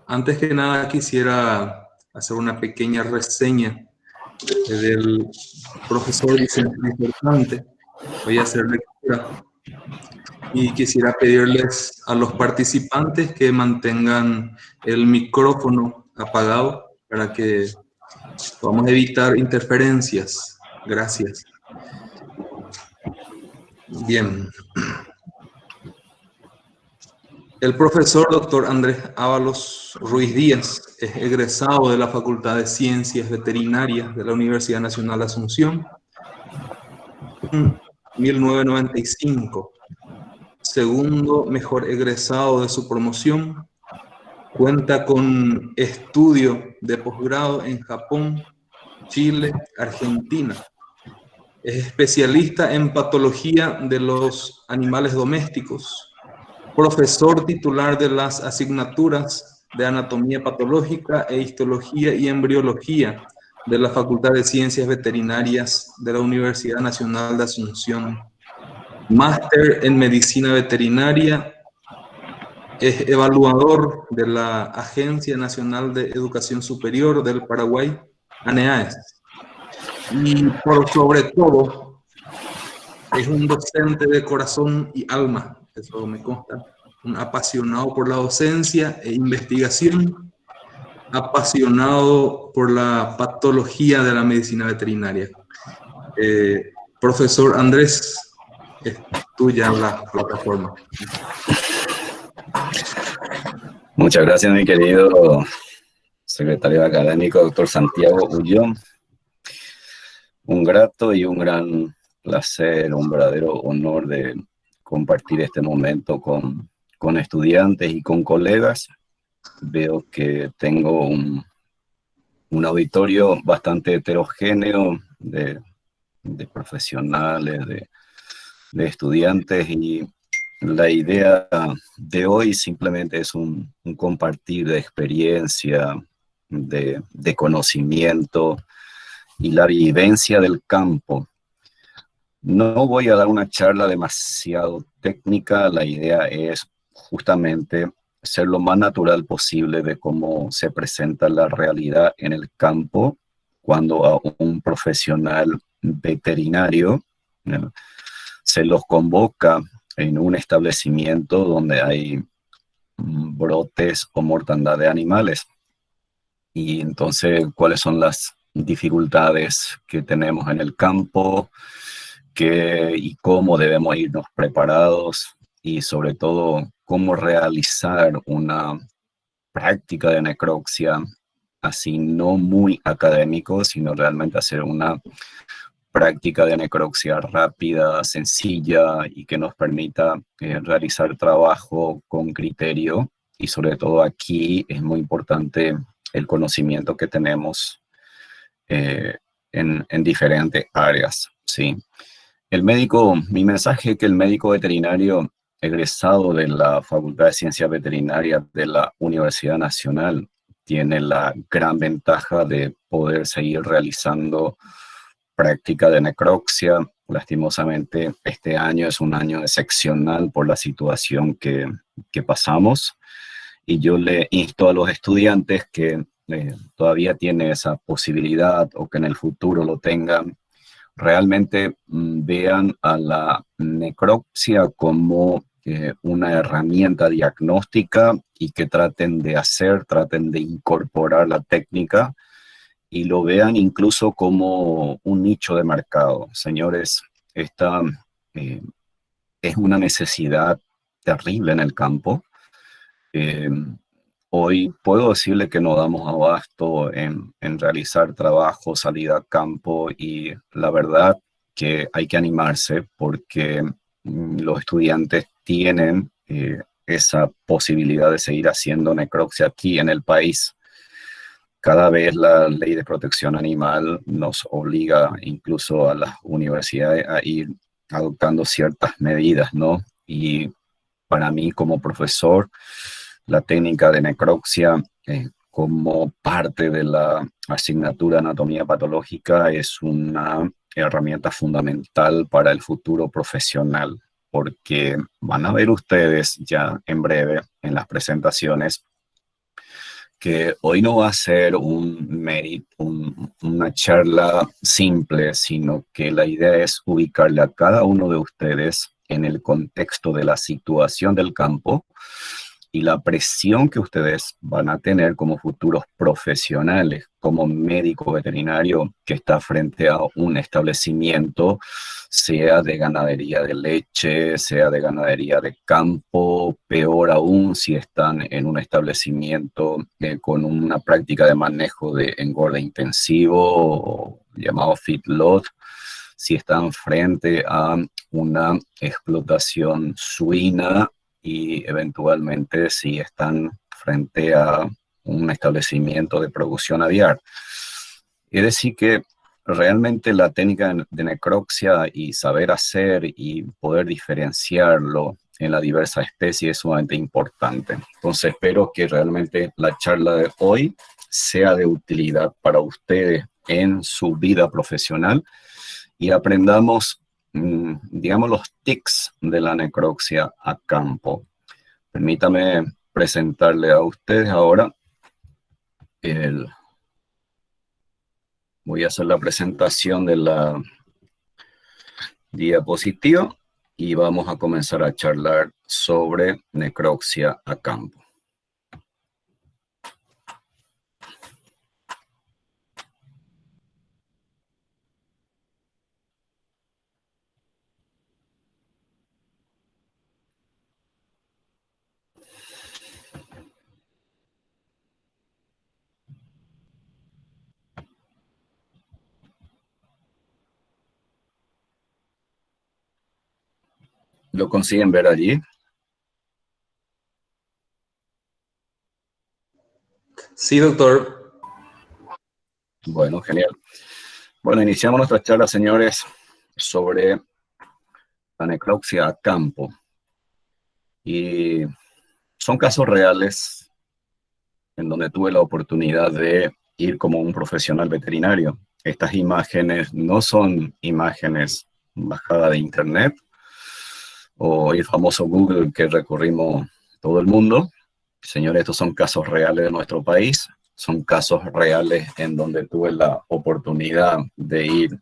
Antes que nada quisiera hacer una pequeña reseña del profesor Vicente Importante. Voy a hacer lectura y quisiera pedirles a los participantes que mantengan el micrófono apagado para que podamos evitar interferencias. Gracias. Bien. El profesor Dr. Andrés Ábalos Ruiz Díaz es egresado de la Facultad de Ciencias Veterinarias de la Universidad Nacional de Asunción en 1995. Segundo mejor egresado de su promoción. Cuenta con estudio de posgrado en Japón, Chile, Argentina. Es especialista en patología de los animales domésticos. Profesor titular de las asignaturas de Anatomía Patológica e Histología y Embriología de la Facultad de Ciencias Veterinarias de la Universidad Nacional de Asunción. Máster en Medicina Veterinaria. Es evaluador de la Agencia Nacional de Educación Superior del Paraguay, ANEAES. Y por sobre todo, es un docente de corazón y alma, eso me consta. Un apasionado por la docencia e investigación, apasionado por la patología de la medicina veterinaria. Profesor Andrés, es tuya la plataforma. Muchas gracias, mi querido secretario académico, doctor Santiago Ullón. Un grato y un gran placer, un verdadero honor de compartir este momento con estudiantes y con colegas. Veo que tengo un auditorio bastante heterogéneo de profesionales, de estudiantes, y la idea de hoy simplemente es un compartir de experiencia, de conocimiento y la vivencia del campo. No voy a dar una charla demasiado técnica, la idea es justamente ser lo más natural posible de cómo se presenta la realidad en el campo cuando a un profesional veterinario se los convoca en un establecimiento donde hay brotes o mortandad de animales. Y entonces, ¿cuáles son las dificultades que tenemos en el campo? Y cómo debemos irnos preparados, y sobre todo, cómo realizar una práctica de necropsia, así no muy académico, sino realmente hacer una práctica de necropsia rápida, sencilla y que nos permita realizar trabajo con criterio. Y sobre todo aquí es muy importante el conocimiento que tenemos en diferentes áreas, ¿sí? Mi mensaje es que el médico veterinario egresado de la Facultad de Ciencias Veterinarias de la Universidad Nacional tiene la gran ventaja de poder seguir realizando práctica de necropsia. Lastimosamente, este año es un año excepcional por la situación que pasamos, y yo le insto a los estudiantes que todavía tienen esa posibilidad o que en el futuro lo tengan, realmente vean a la necropsia como una herramienta diagnóstica, y que traten de incorporar la técnica y lo vean incluso como un nicho de mercado. Señores, esta es una necesidad terrible en el campo. Hoy puedo decirle que nos damos abasto en realizar trabajo, salida a campo, y la verdad que hay que animarse porque los estudiantes tienen esa posibilidad de seguir haciendo necropsia aquí en el país. Cada vez la ley de protección animal nos obliga incluso a las universidades a ir adoptando ciertas medidas, ¿no? Y para mí como profesor, la técnica de necropsia como parte de la asignatura Anatomía Patológica es una herramienta fundamental para el futuro profesional, porque van a ver ustedes ya en breve en las presentaciones que hoy no va a ser una charla simple, sino que la idea es ubicarle a cada uno de ustedes en el contexto de la situación del campo y la presión que ustedes van a tener como futuros profesionales, como médico veterinario que está frente a un establecimiento, sea de ganadería de leche, sea de ganadería de campo, peor aún si están en un establecimiento con una práctica de manejo de engorde intensivo, llamado feedlot, si están frente a una explotación suina y eventualmente si están frente a un establecimiento de producción aviar. Es decir que realmente la técnica de necropsia y saber hacer y poder diferenciarlo en la diversa especie es sumamente importante. Entonces espero que realmente la charla de hoy sea de utilidad para ustedes en su vida profesional y aprendamos, digamos, los tics de la necropsia a campo. Permítame presentarle a ustedes ahora voy a hacer la presentación de la diapositiva y vamos a comenzar a charlar sobre necropsia a campo. ¿Lo consiguen ver allí? Sí, doctor. Bueno, genial. Bueno, iniciamos nuestra charla, señores, sobre la necropsia a campo. Y son casos reales en donde tuve la oportunidad de ir como un profesional veterinario. Estas imágenes no son imágenes bajadas de internet o el famoso Google que recorrimos todo el mundo. Señores, estos son casos reales de nuestro país, son casos reales en donde tuve la oportunidad de ir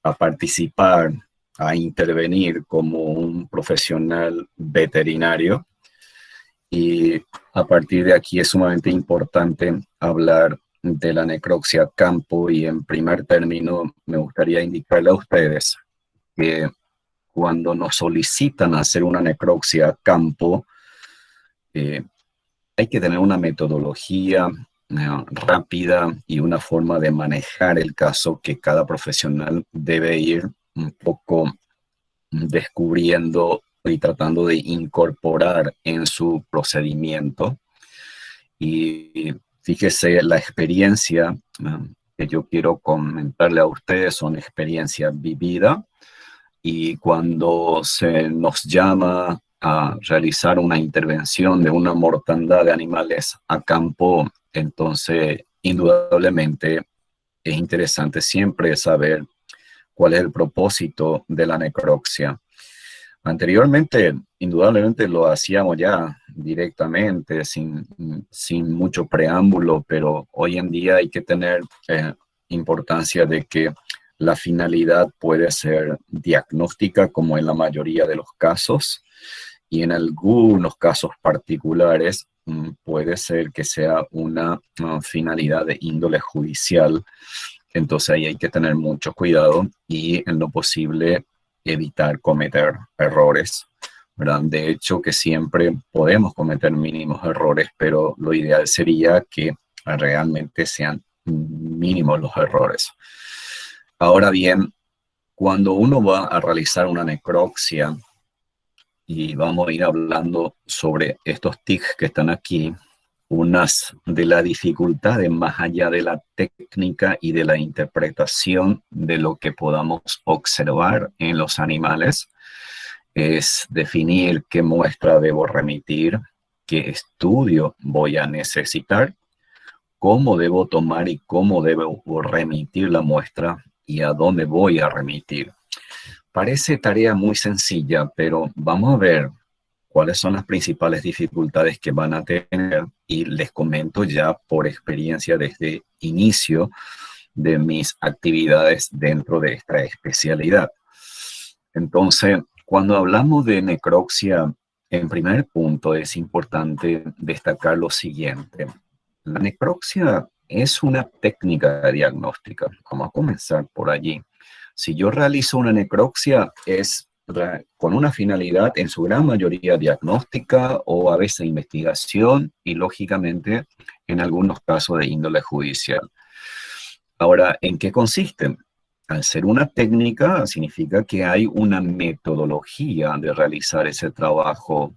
a participar, a intervenir como un profesional veterinario. Y a partir de aquí es sumamente importante hablar de la necropsia a campo y en primer término me gustaría indicarle a ustedes que cuando nos solicitan hacer una necropsia a campo, hay que tener una metodología rápida y una forma de manejar el caso que cada profesional debe ir un poco descubriendo y tratando de incorporar en su procedimiento. Y fíjese, la experiencia que yo quiero comentarle a ustedes son experiencia vivida y cuando se nos llama a realizar una intervención de una mortandad de animales a campo, entonces indudablemente es interesante siempre saber cuál es el propósito de la necropsia. Anteriormente, indudablemente lo hacíamos ya directamente, sin mucho preámbulo, pero hoy en día hay que tener importancia de que la finalidad puede ser diagnóstica, como en la mayoría de los casos, y en algunos casos particulares puede ser que sea una finalidad de índole judicial. Entonces ahí hay que tener mucho cuidado y en lo posible evitar cometer errores, ¿verdad? De hecho, que siempre podemos cometer mínimos errores, pero lo ideal sería que realmente sean mínimos los errores. Ahora bien, cuando uno va a realizar una necropsia, y vamos a ir hablando sobre estos tics que están aquí, unas de las dificultades más allá de la técnica y de la interpretación de lo que podamos observar en los animales, es definir qué muestra debo remitir, qué estudio voy a necesitar, cómo debo tomar y cómo debo remitir la muestra y a dónde voy a remitir. Parece tarea muy sencilla, pero vamos a ver cuáles son las principales dificultades que van a tener y les comento ya por experiencia desde inicio de mis actividades dentro de esta especialidad. Entonces, cuando hablamos de necropsia, en primer punto es importante destacar lo siguiente. La necropsia es una técnica diagnóstica. Vamos a comenzar por allí. Si yo realizo una necropsia es con una finalidad en su gran mayoría diagnóstica o a veces investigación y lógicamente en algunos casos de índole judicial. Ahora, ¿en qué consiste? Al ser una técnica significa que hay una metodología de realizar ese trabajo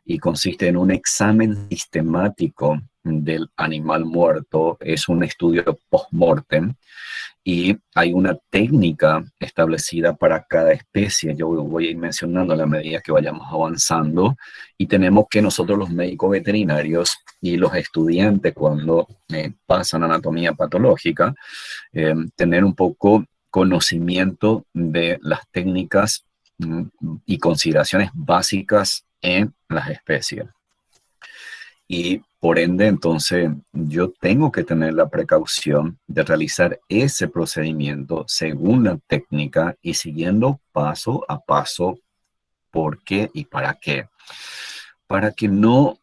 y consiste en un examen sistemático del animal muerto, es un estudio post-mortem y hay una técnica establecida para cada especie. Yo voy a ir mencionando a la medida que vayamos avanzando y tenemos que nosotros los médicos veterinarios y los estudiantes cuando pasan anatomía patológica, tener un poco conocimiento de las técnicas y consideraciones básicas en las especies. Y por ende, entonces, yo tengo que tener la precaución de realizar ese procedimiento según la técnica y siguiendo paso a paso por qué y para qué. Para que no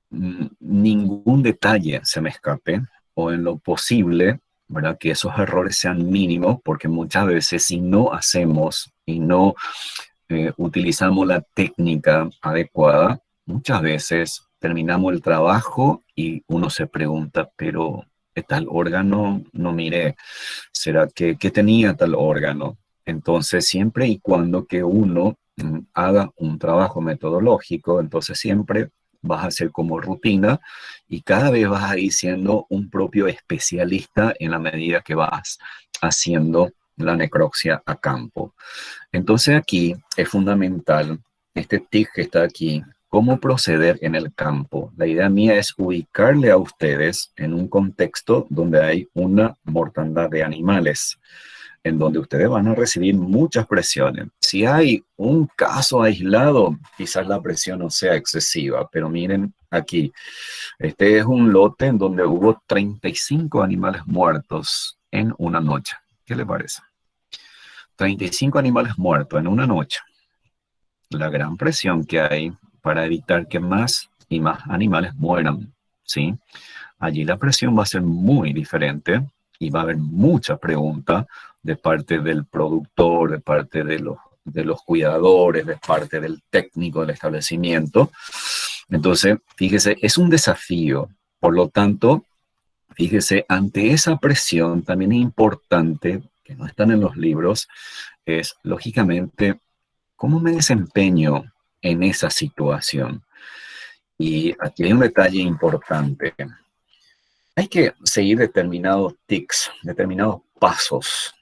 ningún detalle se me escape o en lo posible, ¿verdad? Que esos errores sean mínimos, porque muchas veces si no hacemos y no utilizamos la técnica adecuada, muchas veces terminamos el trabajo y uno se pregunta, pero tal órgano no miré, ¿será que tenía tal órgano? Entonces, siempre y cuando que uno haga un trabajo metodológico, entonces siempre vas a hacer como rutina y cada vez vas a ir siendo un propio especialista en la medida que vas haciendo la necropsia a campo. Entonces aquí es fundamental este tip que está aquí, cómo proceder en el campo. La idea mía es ubicarle a ustedes en un contexto donde hay una mortandad de animales, en donde ustedes van a recibir muchas presiones. Si hay un caso aislado, quizás la presión no sea excesiva, pero miren aquí, este es un lote en donde hubo 35 animales muertos en una noche. ¿Qué le parece? 35 animales muertos en una noche. La gran presión que hay para evitar que más y más animales mueran, ¿sí? Allí la presión va a ser muy diferente y va a haber mucha pregunta de parte del productor, de parte de los cuidadores, de parte del técnico del establecimiento. Entonces, fíjese, es un desafío. Por lo tanto, fíjese, ante esa presión también es importante, que no están en los libros, es lógicamente cómo me desempeño en esa situación. Y aquí hay un detalle importante. Hay que seguir determinados tics, determinados pasos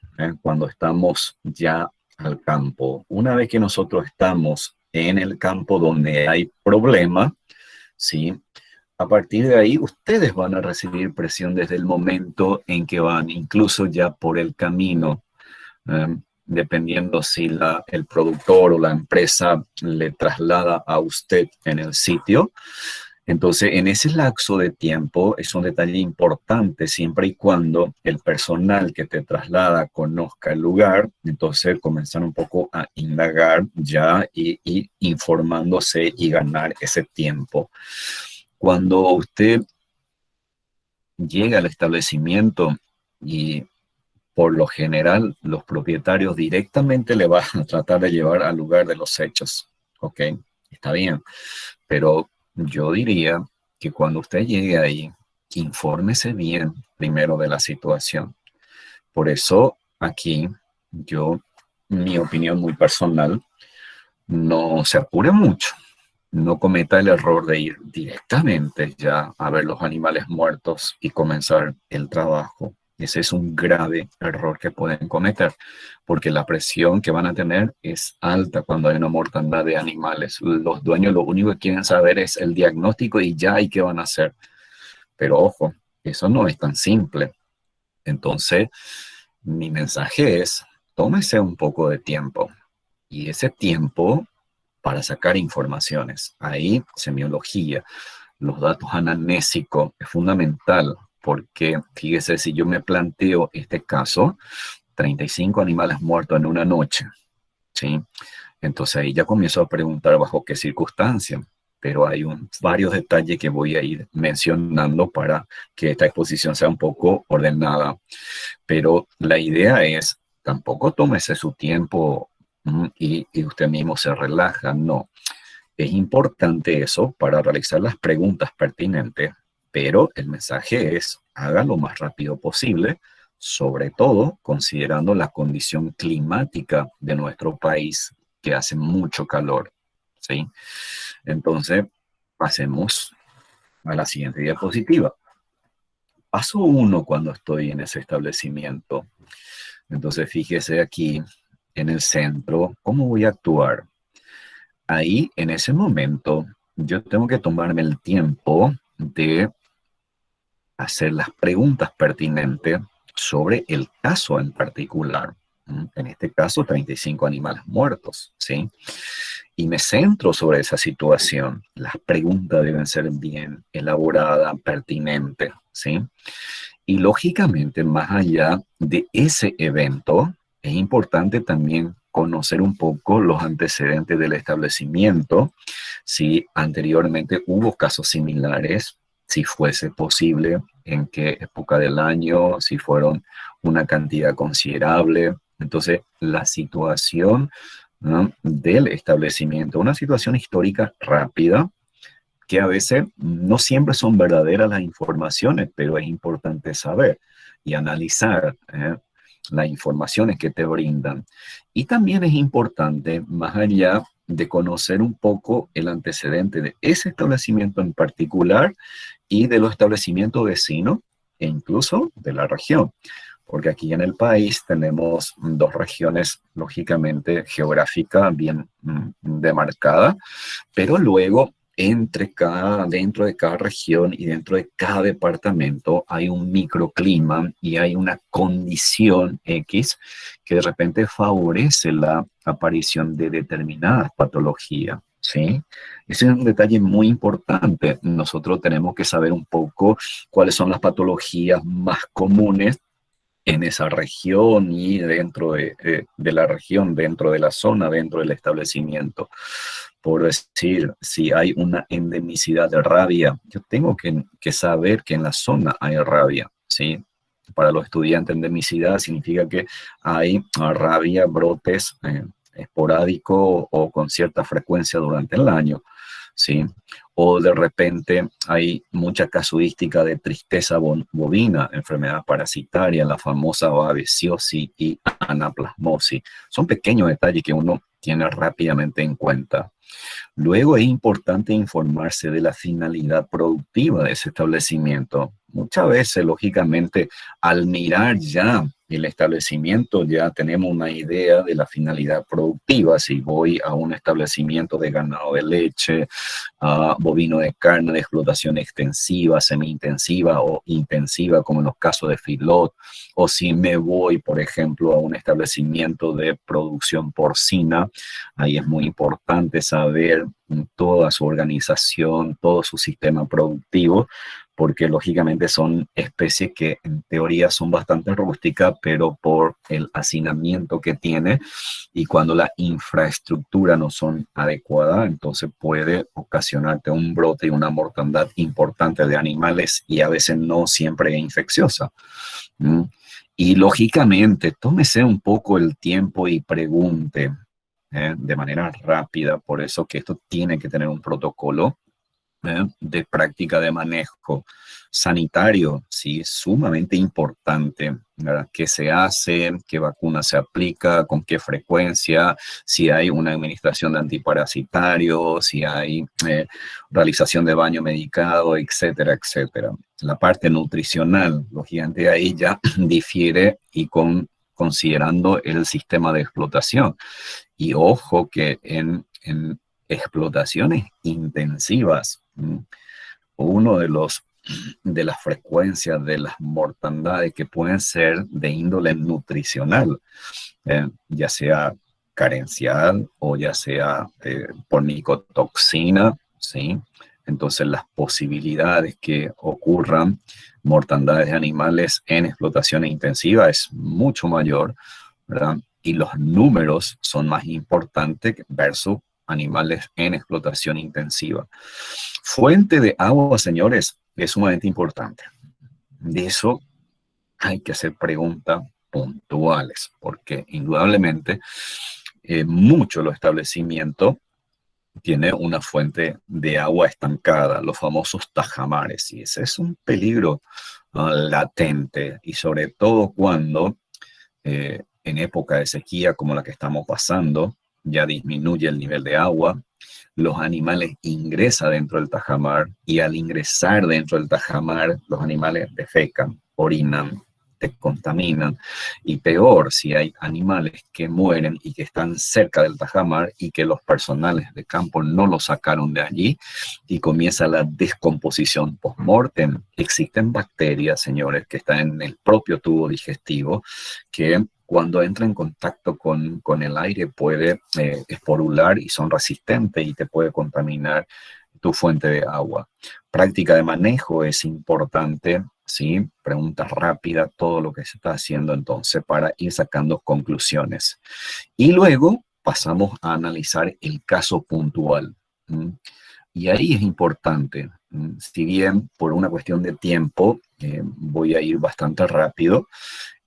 cuando estamos ya al campo. Una vez que nosotros estamos en el campo donde hay problema, ¿sí? A partir de ahí, ustedes van a recibir presión desde el momento en que van, incluso ya por el camino, dependiendo si el productor o la empresa le traslada a usted en el sitio. Entonces, en ese lapso de tiempo es un detalle importante siempre y cuando el personal que te traslada conozca el lugar, entonces comenzar un poco a indagar ya y informándose y ganar ese tiempo. Cuando usted llega al establecimiento y por lo general los propietarios directamente le van a tratar de llevar al lugar de los hechos, ¿ok? Está bien, pero yo diría que cuando usted llegue ahí, infórmese bien primero de la situación. Por eso aquí mi opinión muy personal, no se apure mucho. No cometa el error de ir directamente ya a ver los animales muertos y comenzar el trabajo. Ese es un grave error que pueden cometer, porque la presión que van a tener es alta cuando hay una mortandad de animales. Los dueños lo único que quieren saber es el diagnóstico y ya y qué van a hacer. Pero ojo, eso no es tan simple. Entonces, mi mensaje es, tómese un poco de tiempo. Y ese tiempo para sacar informaciones. Ahí, semiología, los datos anamnésicos es fundamental, porque fíjese, si yo me planteo este caso, 35 animales muertos en una noche, ¿sí? Entonces ahí ya comienzo a preguntar bajo qué circunstancias, pero hay varios detalles que voy a ir mencionando para que esta exposición sea un poco ordenada. Pero la idea es, tampoco tómese su tiempo y usted mismo se relaja, no. Es importante eso para realizar las preguntas pertinentes, pero el mensaje es, haga lo más rápido posible, sobre todo considerando la condición climática de nuestro país, que hace mucho calor, ¿sí? Entonces, pasemos a la siguiente diapositiva. Paso 1 cuando estoy en ese establecimiento. Entonces, fíjese aquí en el centro, ¿cómo voy a actuar? Ahí, en ese momento, yo tengo que tomarme el tiempo de hacer las preguntas pertinentes sobre el caso en particular. En este caso, 35 animales muertos, ¿sí? Y me centro sobre esa situación. Las preguntas deben ser bien elaboradas, pertinentes, ¿sí? Y lógicamente, más allá de ese evento, es importante también conocer un poco los antecedentes del establecimiento, si anteriormente hubo casos similares, si fuese posible, en qué época del año, si fueron una cantidad considerable. Entonces, la situación, ¿no?, del establecimiento, una situación histórica rápida, que a veces no siempre son verdaderas las informaciones, pero es importante saber y analizar las informaciones que te brindan. Y también es importante, más allá de conocer un poco el antecedente de ese establecimiento en particular y de los establecimientos vecinos e incluso de la región. Porque aquí en el país tenemos dos regiones, lógicamente, geográficas bien demarcadas, pero luego dentro de cada región y dentro de cada departamento hay un microclima y hay una condición X que de repente favorece la aparición de determinadas patologías, ¿sí? Ese es un detalle muy importante. Nosotros tenemos que saber un poco cuáles son las patologías más comunes en esa región y dentro de la región, dentro de la zona, dentro del establecimiento. Por decir, si hay una endemicidad de rabia, yo tengo que saber que en la zona hay rabia, ¿sí? Para los estudiantes, endemicidad significa que hay rabia, brotes esporádicos o con cierta frecuencia durante el año, ¿sí? O de repente hay mucha casuística de tristeza bovina, enfermedad parasitaria, la famosa babesiosis y anaplasmosis. Son pequeños detalles que uno tiene rápidamente en cuenta. Luego es importante informarse de la finalidad productiva de ese establecimiento. Muchas veces, lógicamente, al mirar ya el establecimiento, ya tenemos una idea de la finalidad productiva. Si voy a un establecimiento de ganado de leche, bovino de carne de explotación extensiva, semi-intensiva o intensiva, como en los casos de feedlot, o si me voy, por ejemplo, a un establecimiento de producción porcina, ahí es muy importante saber toda su organización, todo su sistema productivo, porque lógicamente son especies que en teoría son bastante rústicas, pero por el hacinamiento que tiene y cuando la infraestructura no son adecuadas, entonces puede ocasionarte un brote y una mortandad importante de animales y a veces no siempre es infecciosa. Y lógicamente, tómese un poco el tiempo y pregunte de manera rápida, por eso que esto tiene que tener un protocolo de práctica de manejo sanitario, sí, sumamente importante, ¿verdad? ¿Qué se hace? ¿Qué vacuna se aplica? ¿Con qué frecuencia? Si hay una administración de antiparasitarios, si hay realización de baño medicado, etcétera, etcétera. La parte nutricional, lógicamente, ahí ya difiere y considerando el sistema de explotación. Y ojo que en explotaciones intensivas, uno de las frecuencias de las mortandades que pueden ser de índole nutricional, ya sea carencial o ya sea por micotoxina, ¿sí? Entonces las posibilidades que ocurran mortandades de animales en explotación intensiva es mucho mayor, ¿verdad? Y los números son más importantes versus animales en explotación intensiva. Fuente de agua, señores, es sumamente importante. De eso hay que hacer preguntas puntuales, porque indudablemente muchos los establecimientos tienen una fuente de agua estancada, los famosos tajamares, y ese es un peligro latente, y sobre todo cuando en época de sequía como la que estamos pasando, ya disminuye el nivel de agua, los animales ingresan dentro del tajamar y al ingresar dentro del tajamar, los animales defecan, orinan, te contaminan y peor si hay animales que mueren y que están cerca del tajamar y que los personales de campo no los sacaron de allí y comienza la descomposición post-mortem. Existen bacterias, señores, que están en el propio tubo digestivo que cuando entra en contacto con el aire puede esporular y son resistentes y te puede contaminar tu fuente de agua. Práctica de manejo es importante, ¿sí? Preguntas rápidas, todo lo que se está haciendo entonces para ir sacando conclusiones. Y luego pasamos a analizar el caso puntual. Y ahí es importante, si bien por una cuestión de tiempo voy a ir bastante rápido,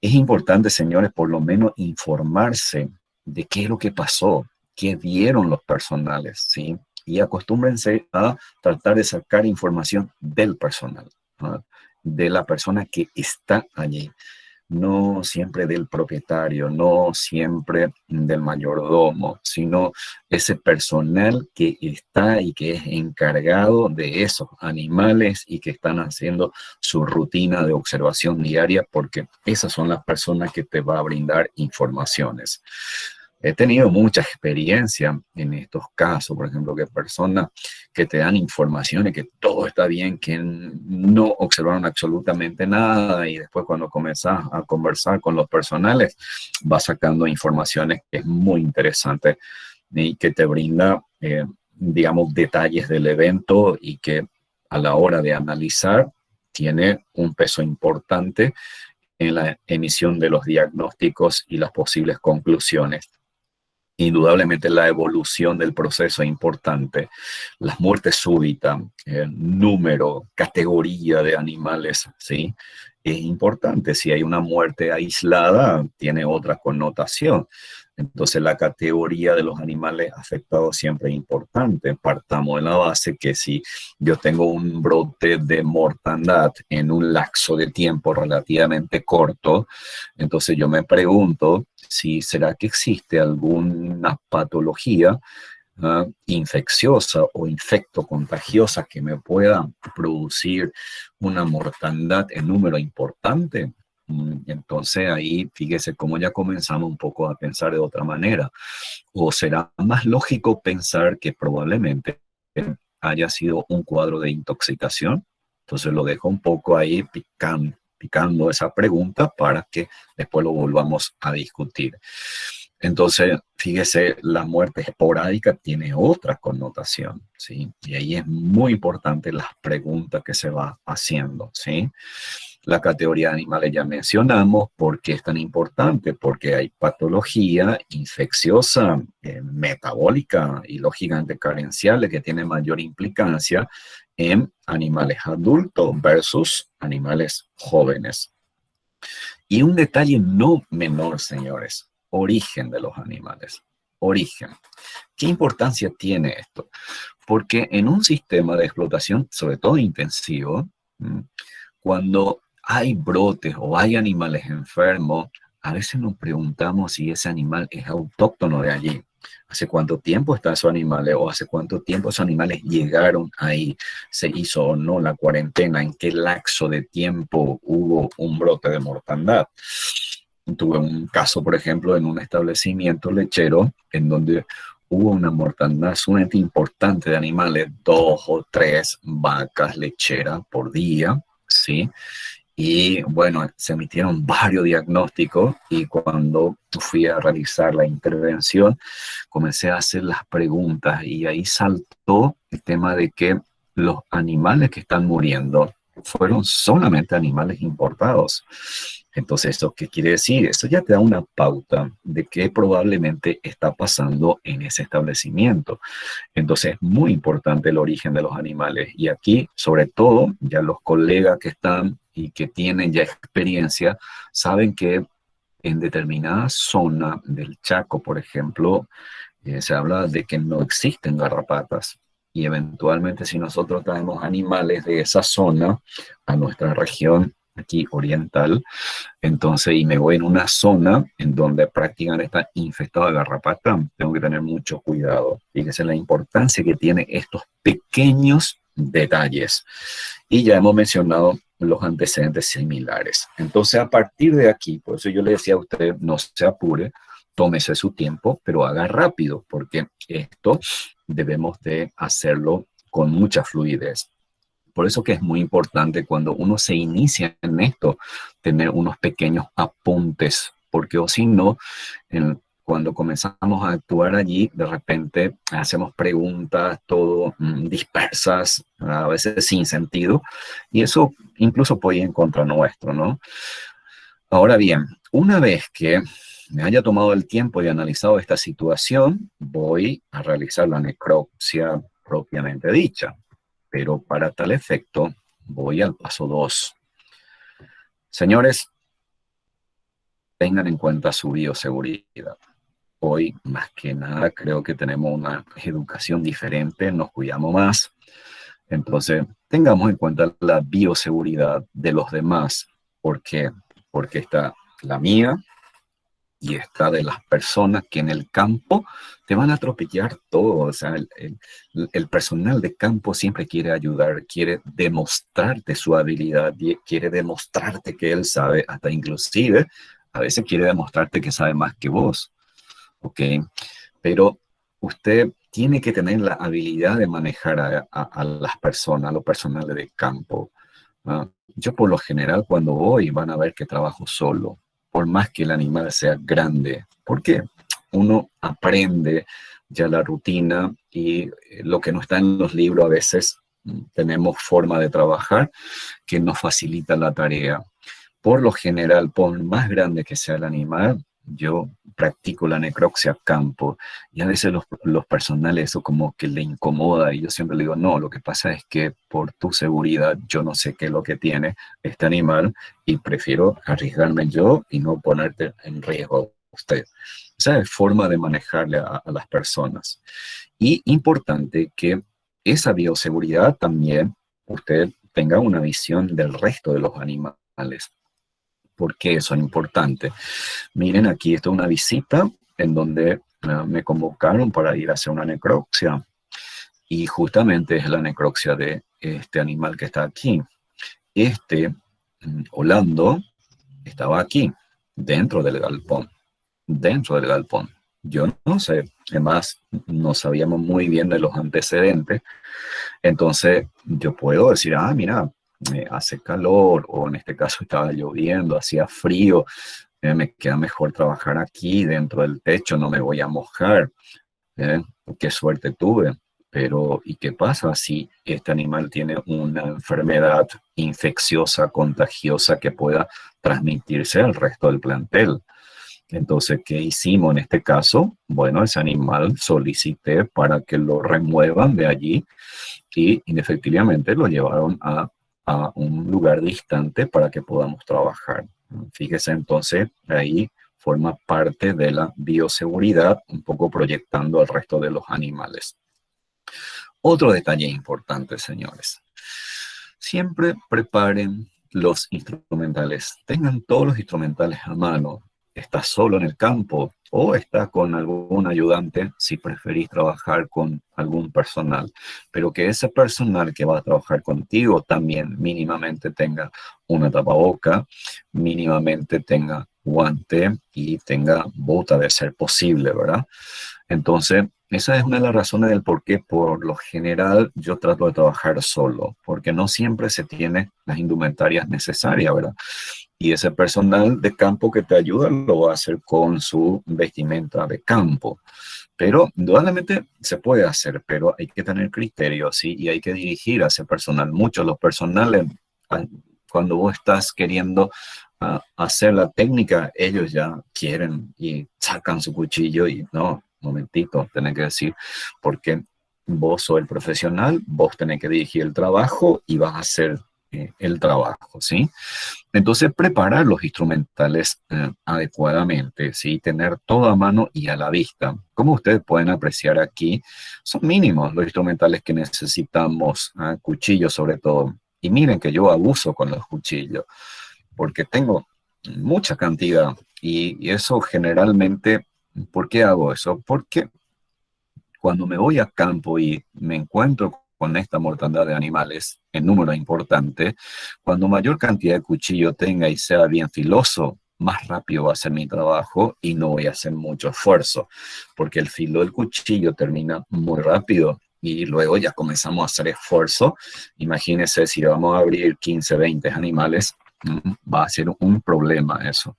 es importante, señores, por lo menos informarse de qué es lo que pasó, qué vieron los personales, ¿sí? Y acostúmbrense a tratar de sacar información del personal, ¿no? De la persona que está allí. No siempre del propietario, no siempre del mayordomo, sino ese personal que está y que es encargado de esos animales y que están haciendo su rutina de observación diaria, porque esas son las personas que te va a brindar informaciones. He tenido mucha experiencia en estos casos, por ejemplo, que personas que te dan informaciones que todo está bien, que no observaron absolutamente nada y después cuando comenzás a conversar con los personales vas sacando informaciones que es muy interesante y que te brinda, digamos, detalles del evento y que a la hora de analizar tiene un peso importante en la emisión de los diagnósticos y las posibles conclusiones. Indudablemente la evolución del proceso es importante. Las muertes súbitas, número, categoría de animales, ¿sí? Es importante. Si hay una muerte aislada, tiene otra connotación. Entonces la categoría de los animales afectados siempre es importante. Partamos de la base que si yo tengo un brote de mortandad en un lapso de tiempo relativamente corto, entonces yo me pregunto si será que existe alguna patología infecciosa o infectocontagiosa que me pueda producir una mortandad en número importante. Entonces ahí fíjese cómo ya comenzamos un poco a pensar de otra manera. O será más lógico pensar que probablemente haya sido un cuadro de intoxicación. Entonces lo dejo un poco ahí picando esa pregunta para que después lo volvamos a discutir. Entonces, fíjese, la muerte esporádica tiene otra connotación, ¿sí? Y ahí es muy importante las preguntas que se va haciendo, ¿sí? La categoría de animales ya mencionamos. ¿Por qué es tan importante? Porque hay patología infecciosa, metabólica y lógicamente carenciales que tienen mayor implicancia en animales adultos versus animales jóvenes. Y un detalle no menor, señores, origen de los animales. Origen. ¿Qué importancia tiene esto? Porque en un sistema de explotación, sobre todo intensivo, cuando hay brotes o hay animales enfermos, a veces nos preguntamos si ese animal es autóctono de allí. ¿Hace cuánto tiempo están esos animales? ¿O hace cuánto tiempo esos animales llegaron ahí? ¿Se hizo o no la cuarentena? ¿En qué lapso de tiempo hubo un brote de mortandad? Tuve un caso, por ejemplo, en un establecimiento lechero en donde hubo una mortandad sumamente importante de animales, 2 o 3 vacas lecheras por día, ¿sí? Y bueno, se emitieron varios diagnósticos y cuando fui a realizar la intervención, comencé a hacer las preguntas y ahí saltó el tema de que los animales que están muriendo fueron solamente animales importados. Entonces, ¿esto qué quiere decir? Eso ya te da una pauta de qué probablemente está pasando en ese establecimiento. Entonces, es muy importante el origen de los animales. Y aquí, sobre todo, ya los colegas que están y que tienen ya experiencia, saben que en determinada zona del Chaco, por ejemplo, se habla de que no existen garrapatas. Y eventualmente si nosotros traemos animales de esa zona a nuestra región aquí oriental, entonces, y me voy en una zona en donde prácticamente está infestado de garrapata, tengo que tener mucho cuidado. Fíjense la importancia que tiene estos pequeños detalles. Y ya hemos mencionado los antecedentes similares. Entonces, a partir de aquí, por eso yo le decía a usted, no se apure, tómese su tiempo, pero haga rápido, porque esto debemos de hacerlo con mucha fluidez. Por eso que es muy importante cuando uno se inicia en esto, tener unos pequeños apuntes, porque o si no, cuando comenzamos a actuar allí, de repente hacemos preguntas todo dispersas, a veces sin sentido, y eso incluso puede ir en contra nuestro, ¿no? Ahora bien, una vez que me haya tomado el tiempo y analizado esta situación, voy a realizar la necropsia propiamente dicha. Pero para tal efecto, voy al paso 2. Señores, tengan en cuenta su bioseguridad. Hoy, más que nada, creo que tenemos una educación diferente, nos cuidamos más. Entonces, tengamos en cuenta la bioseguridad de los demás. ¿Por qué? Porque está la mía, y está de las personas que en el campo te van a atropellar todo. O sea, el personal de campo siempre quiere ayudar, quiere demostrarte su habilidad, quiere demostrarte que él sabe, hasta inclusive a veces quiere demostrarte que sabe más que vos. ¿Ok? Pero usted tiene que tener la habilidad de manejar a las personas, a los personales de campo. ¿No? Yo por lo general cuando voy van a ver que trabajo solo, por más que el animal sea grande. ¿Por qué? Uno aprende ya la rutina y lo que no está en los libros a veces tenemos forma de trabajar que nos facilita la tarea. Por lo general, por más grande que sea el animal, yo practico la necropsia a campo y a veces los personales eso como que le incomoda y yo siempre le digo, no, lo que pasa es que por tu seguridad yo no sé qué es lo que tiene este animal y prefiero arriesgarme yo y no ponerte en riesgo a usted. Esa es forma de manejarle a las personas. Y importante que esa bioseguridad también usted tenga una visión del resto de los animales. ¿Por qué eso es importante? Miren, aquí está una visita en donde me convocaron para ir a hacer una necropsia. Y justamente es la necropsia de este animal que está aquí. Este, Orlando, estaba aquí, dentro del galpón. Dentro del galpón. Yo no sé, además no sabíamos muy bien de los antecedentes. Entonces yo puedo decir, ah, mira, hace calor, o en este caso estaba lloviendo, hacía frío, me queda mejor trabajar aquí dentro del techo, no me voy a mojar. ¿Eh? Qué suerte tuve. Pero, ¿y qué pasa si este animal tiene una enfermedad infecciosa, contagiosa que pueda transmitirse al resto del plantel? Entonces, ¿qué hicimos en este caso? Bueno, ese animal solicité para que lo remuevan de allí y efectivamente lo llevaron a un lugar distante para que podamos trabajar. Fíjese entonces, ahí forma parte de la bioseguridad, un poco proyectando al resto de los animales. Otro detalle importante, señores. Siempre preparen los instrumentales. Tengan todos los instrumentales a mano. Estás solo en el campo o estás con algún ayudante si preferís trabajar con algún personal, pero que ese personal que va a trabajar contigo también mínimamente tenga una tapaboca, mínimamente tenga guante y tenga bota de ser posible, ¿verdad? Entonces, esa es una de las razones del por qué, por lo general, yo trato de trabajar solo, porque no siempre se tiene las indumentarias necesarias, ¿verdad? Y ese personal de campo que te ayuda lo va a hacer con su vestimenta de campo. Pero indudablemente se puede hacer, pero hay que tener criterios, ¿sí? Y hay que dirigir a ese personal. Muchos los personales, ah, cuando vos estás queriendo hacer la técnica, ellos ya quieren y sacan su cuchillo y no, momentito, tenés que decir, porque vos sos el profesional, vos tenés que dirigir el trabajo y vas a hacer el trabajo, ¿sí? Entonces, preparar los instrumentales adecuadamente, ¿sí? Tener todo a mano y a la vista. Como ustedes pueden apreciar aquí, son mínimos los instrumentales que necesitamos, cuchillos sobre todo. Y miren que yo abuso con los cuchillos, porque tengo mucha cantidad. Y eso generalmente, ¿por qué hago eso? Porque cuando me voy a campo y me encuentro con esta mortandad de animales en número importante, cuando mayor cantidad de cuchillo tenga y sea bien filoso, más rápido va a ser mi trabajo y no voy a hacer mucho esfuerzo, porque el filo del cuchillo termina muy rápido y luego ya comenzamos a hacer esfuerzo. Imagínense si vamos a abrir 15, 20 animales, va a ser un problema eso.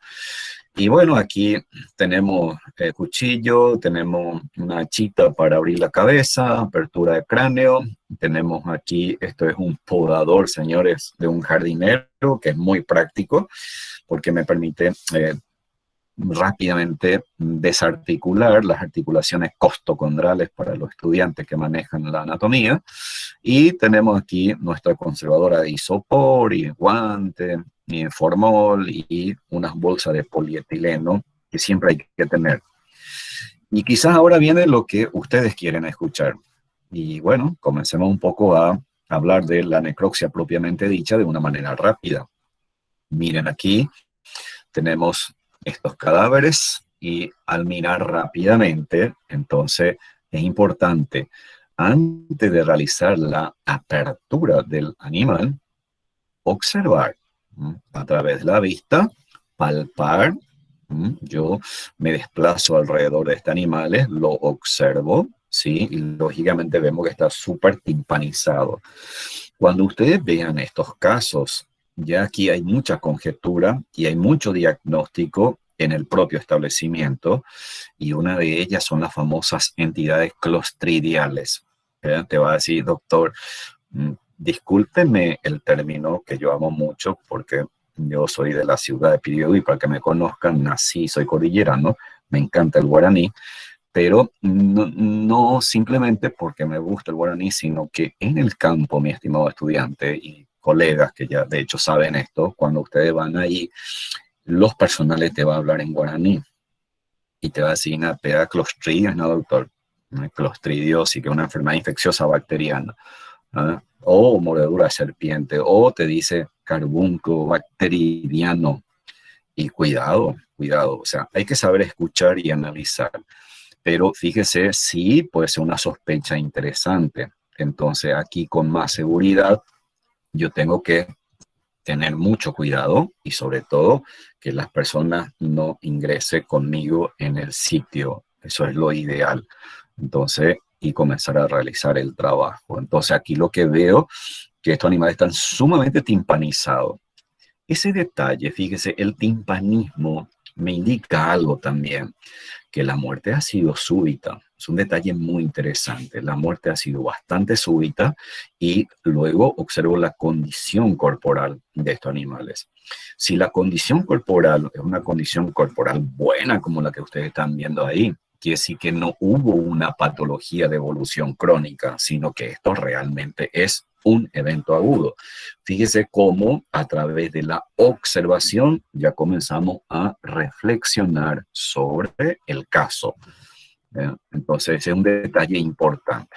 Y bueno, aquí tenemos cuchillo, tenemos una hachita para abrir la cabeza, apertura de cráneo. Tenemos aquí, esto es un podador, señores, de un jardinero, que es muy práctico porque me permite rápidamente desarticular las articulaciones costocondrales para los estudiantes que manejan la anatomía. Y tenemos aquí nuestra conservadora de isopor y guante, y formol y unas bolsas de polietileno que siempre hay que tener. Y quizás ahora viene lo que ustedes quieren escuchar. Y bueno, comencemos un poco a hablar de la necropsia propiamente dicha de una manera rápida. Miren aquí, tenemos estos cadáveres y al mirar rápidamente, entonces es importante, antes de realizar la apertura del animal, observar a través de la vista, palpar. Yo me desplazo alrededor de este animal, lo observo, ¿sí? Y lógicamente vemos que está súper timpanizado. Cuando ustedes vean estos casos, ya aquí hay mucha conjetura y hay mucho diagnóstico en el propio establecimiento, y una de ellas son las famosas entidades clostridiales. Te va a decir, doctor, discúlpeme el término que yo amo mucho porque yo soy de la ciudad de Piriú y para que me conozcan, nací, soy cordillerano, me encanta el guaraní, pero no simplemente porque me gusta el guaraní, sino que en el campo, mi estimado estudiante y colegas que ya de hecho saben esto, cuando ustedes van ahí, los personales te van a hablar en guaraní y te va a decir, pega clostridios, no doctor, clostridiosis, que es una enfermedad infecciosa bacteriana, o mordedura de serpiente, o te dice carbunco bacteridiano. Y cuidado, cuidado, o sea, hay que saber escuchar y analizar. Pero fíjese, sí puede ser una sospecha interesante. Entonces aquí con más seguridad yo tengo que tener mucho cuidado y sobre todo que las personas no ingresen conmigo en el sitio. Eso es lo ideal. Entonces, y comenzar a realizar el trabajo. Entonces aquí lo que veo que estos animales están sumamente timpanizados. Ese detalle, fíjese, el timpanismo me indica algo también, que la muerte ha sido súbita. Es un detalle muy interesante. La muerte ha sido bastante súbita y luego observo la condición corporal de estos animales. Si la condición corporal es una condición corporal buena como la que ustedes están viendo ahí, quiere decir que no hubo una patología de evolución crónica, sino que esto realmente es un evento agudo. Fíjese cómo a través de la observación ya comenzamos a reflexionar sobre el caso. Entonces es un detalle importante.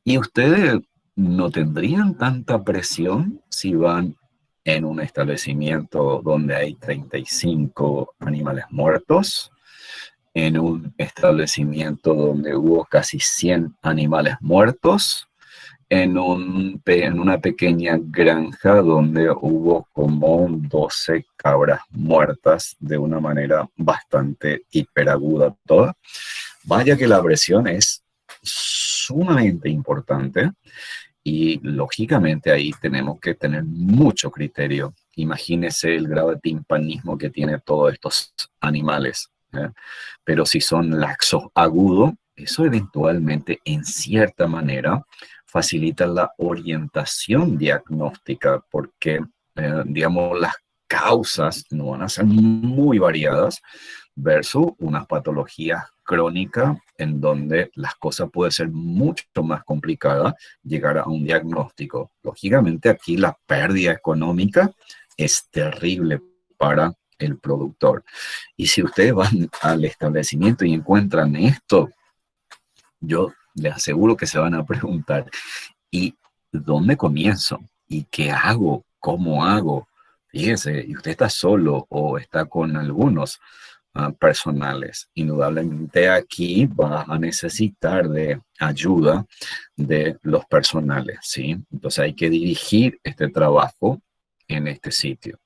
Y ustedes no tendrían tanta presión si van en un establecimiento donde hay 35 animales muertos, en un establecimiento donde hubo casi 100 animales muertos, en una pequeña granja donde hubo como 12 cabras muertas de una manera bastante hiperaguda toda. Vaya que la presión es sumamente importante y lógicamente ahí tenemos que tener mucho criterio. Imagínese el grado de timpanismo que tienen todos estos animales. Pero si son laxos agudos, eso eventualmente en cierta manera facilita la orientación diagnóstica porque, digamos, las causas no van a ser muy variadas versus unas patologías crónicas en donde las cosas pueden ser mucho más complicadas llegar a un diagnóstico. Lógicamente aquí la pérdida económica es terrible para el productor. Y si ustedes van al establecimiento y encuentran esto, yo les aseguro que se van a preguntar, ¿y dónde comienzo? ¿Y qué hago? ¿Cómo hago? Fíjese, y usted está solo o está con algunos personales. Indudablemente aquí va a necesitar de ayuda de los personales, ¿sí? Entonces hay que dirigir este trabajo en este sitio.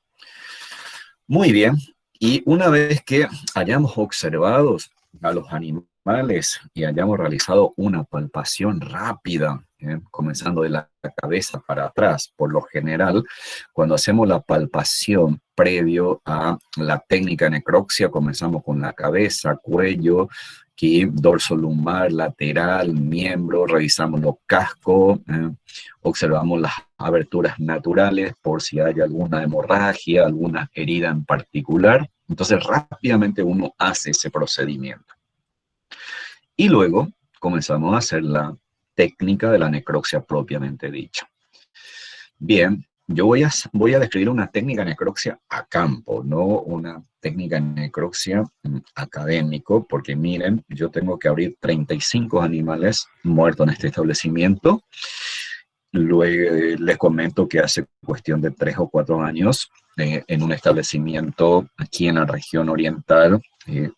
Muy bien, y una vez que hayamos observado a los animales y hayamos realizado una palpación rápida, comenzando de la cabeza para atrás, por lo general, cuando hacemos la palpación previo a la técnica de necropsia, comenzamos con la cabeza, cuello, aquí dorso lumbar, lateral, miembro, revisamos los cascos, observamos las aberturas naturales por si hay alguna hemorragia, alguna herida en particular. Entonces rápidamente uno hace ese procedimiento. Y luego comenzamos a hacer la técnica de la necropsia propiamente dicha. Bien, yo voy a describir una técnica de necropsia a campo, no una técnica de necropsia académico, porque miren, yo tengo que abrir 35 animales muertos en este establecimiento. Luego les comento que hace cuestión de 3 o 4 años, en un establecimiento aquí en la región oriental,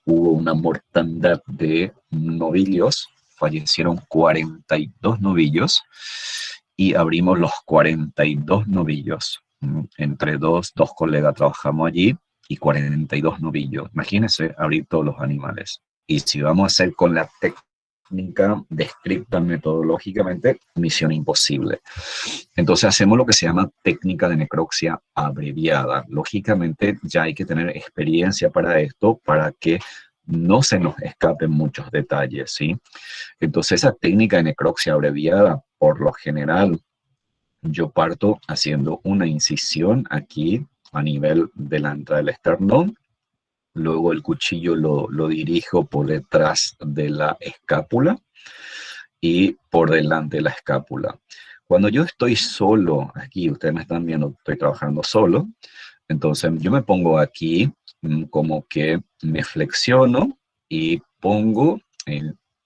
hubo una mortandad de novillos, fallecieron 42 novillos y abrimos los 42 novillos. Entre dos colegas trabajamos allí y 42 novillos. Imagínense abrir todos los animales. Y si vamos a hacer con la técnica descrita metodológicamente, misión imposible. Entonces hacemos lo que se llama técnica de necropsia abreviada. Lógicamente ya hay que tener experiencia para esto, para que no se nos escapen muchos detalles, ¿sí? Entonces esa técnica de necropsia abreviada, por lo general, yo parto haciendo una incisión aquí a nivel de la entrada del esternón. Luego el cuchillo lo dirijo por detrás de la escápula y por delante de la escápula. Cuando yo estoy solo, aquí ustedes me están viendo, estoy trabajando solo, entonces yo me pongo aquí como que me flexiono y pongo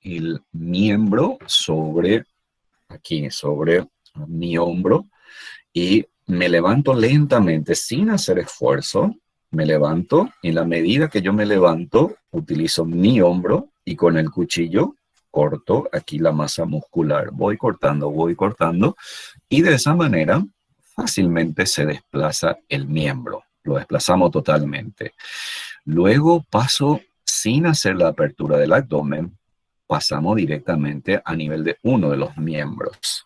el miembro sobre, aquí, sobre mi hombro y me levanto lentamente sin hacer esfuerzo. Me levanto y en la medida que yo me levanto, utilizo mi hombro y con el cuchillo corto aquí la masa muscular. Voy cortando y de esa manera fácilmente se desplaza el miembro. Lo desplazamos totalmente. Luego paso sin hacer la apertura del abdomen, pasamos directamente a nivel de uno de los miembros.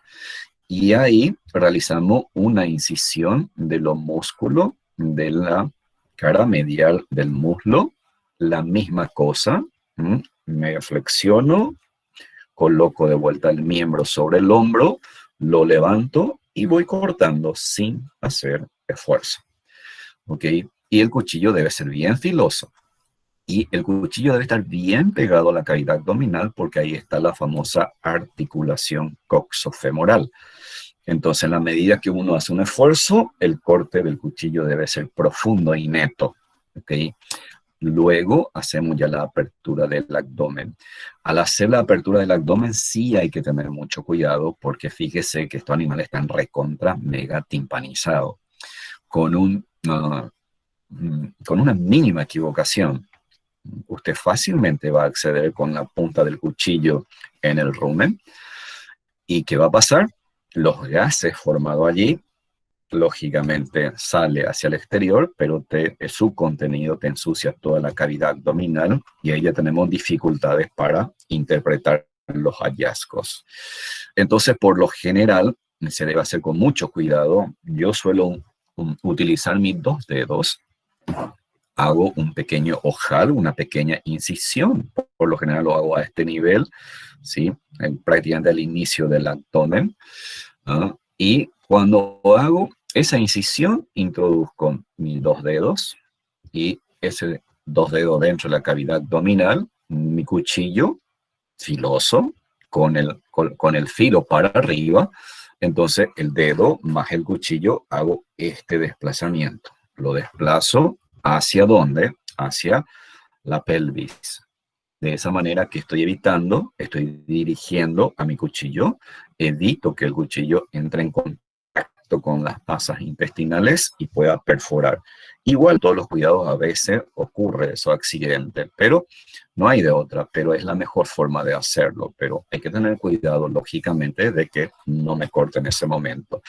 Y ahí realizamos una incisión de los músculos de la cara medial del muslo, la misma cosa, me flexiono, coloco de vuelta el miembro sobre el hombro, lo levanto y voy cortando sin hacer esfuerzo. ¿Ok? Y el cuchillo debe ser bien filoso. Y el cuchillo debe estar bien pegado a la cavidad abdominal porque ahí está la famosa articulación coxofemoral. Entonces, en la medida que uno hace un esfuerzo, el corte del cuchillo debe ser profundo y neto. ¿Okay? Luego hacemos ya la apertura del abdomen. Al hacer la apertura del abdomen sí hay que tener mucho cuidado porque fíjese que estos animales están recontra mega timpanizados. Con una mínima equivocación, usted fácilmente va a acceder con la punta del cuchillo en el rumen. ¿Y qué va a pasar? Los gases formados allí lógicamente sale hacia el exterior, pero su contenido te ensucia toda la cavidad abdominal y ahí ya tenemos dificultades para interpretar los hallazgos. Entonces, por lo general, se debe hacer con mucho cuidado. Yo suelo utilizar mis 2 dedos, hago un pequeño ojal, una pequeña incisión. Por lo general lo hago a este nivel, ¿sí? Prácticamente al inicio del abdomen. Y cuando hago esa incisión, introduzco mis 2 dedos y ese 2 dedos dentro de la cavidad abdominal, mi cuchillo filoso con el filo para arriba. Entonces el dedo más el cuchillo hago este desplazamiento. Lo desplazo ¿hacia dónde? Hacia la pelvis. De esa manera que estoy estoy dirigiendo a mi cuchillo, evito que el cuchillo entre en contacto con las pasas intestinales y pueda perforar. Igual todos los cuidados, a veces ocurre esos accidentes, pero no hay de otra, pero es la mejor forma de hacerlo. Pero hay que tener cuidado, lógicamente, de que no me corte en ese momento.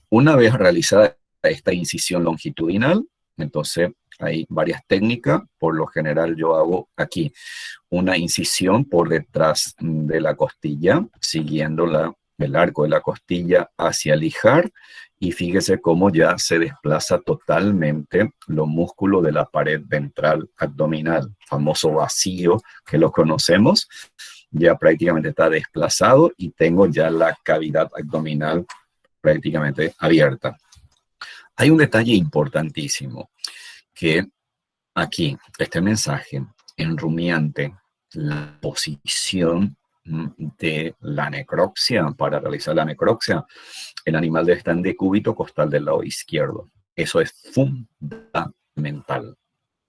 Una vez realizada esta incisión longitudinal, entonces hay varias técnicas. Por lo general yo hago aquí una incisión por detrás de la costilla, siguiendo el arco de la costilla hacia el ijar, y fíjese cómo ya se desplaza totalmente los músculos de la pared ventral abdominal, famoso vacío que lo conocemos, ya prácticamente está desplazado y tengo ya la cavidad abdominal prácticamente abierta. Hay un detalle importantísimo, que aquí, este mensaje, en rumiante, la posición de la necropsia, para realizar la necropsia, el animal debe estar en decúbito costal del lado izquierdo. Eso es fundamental,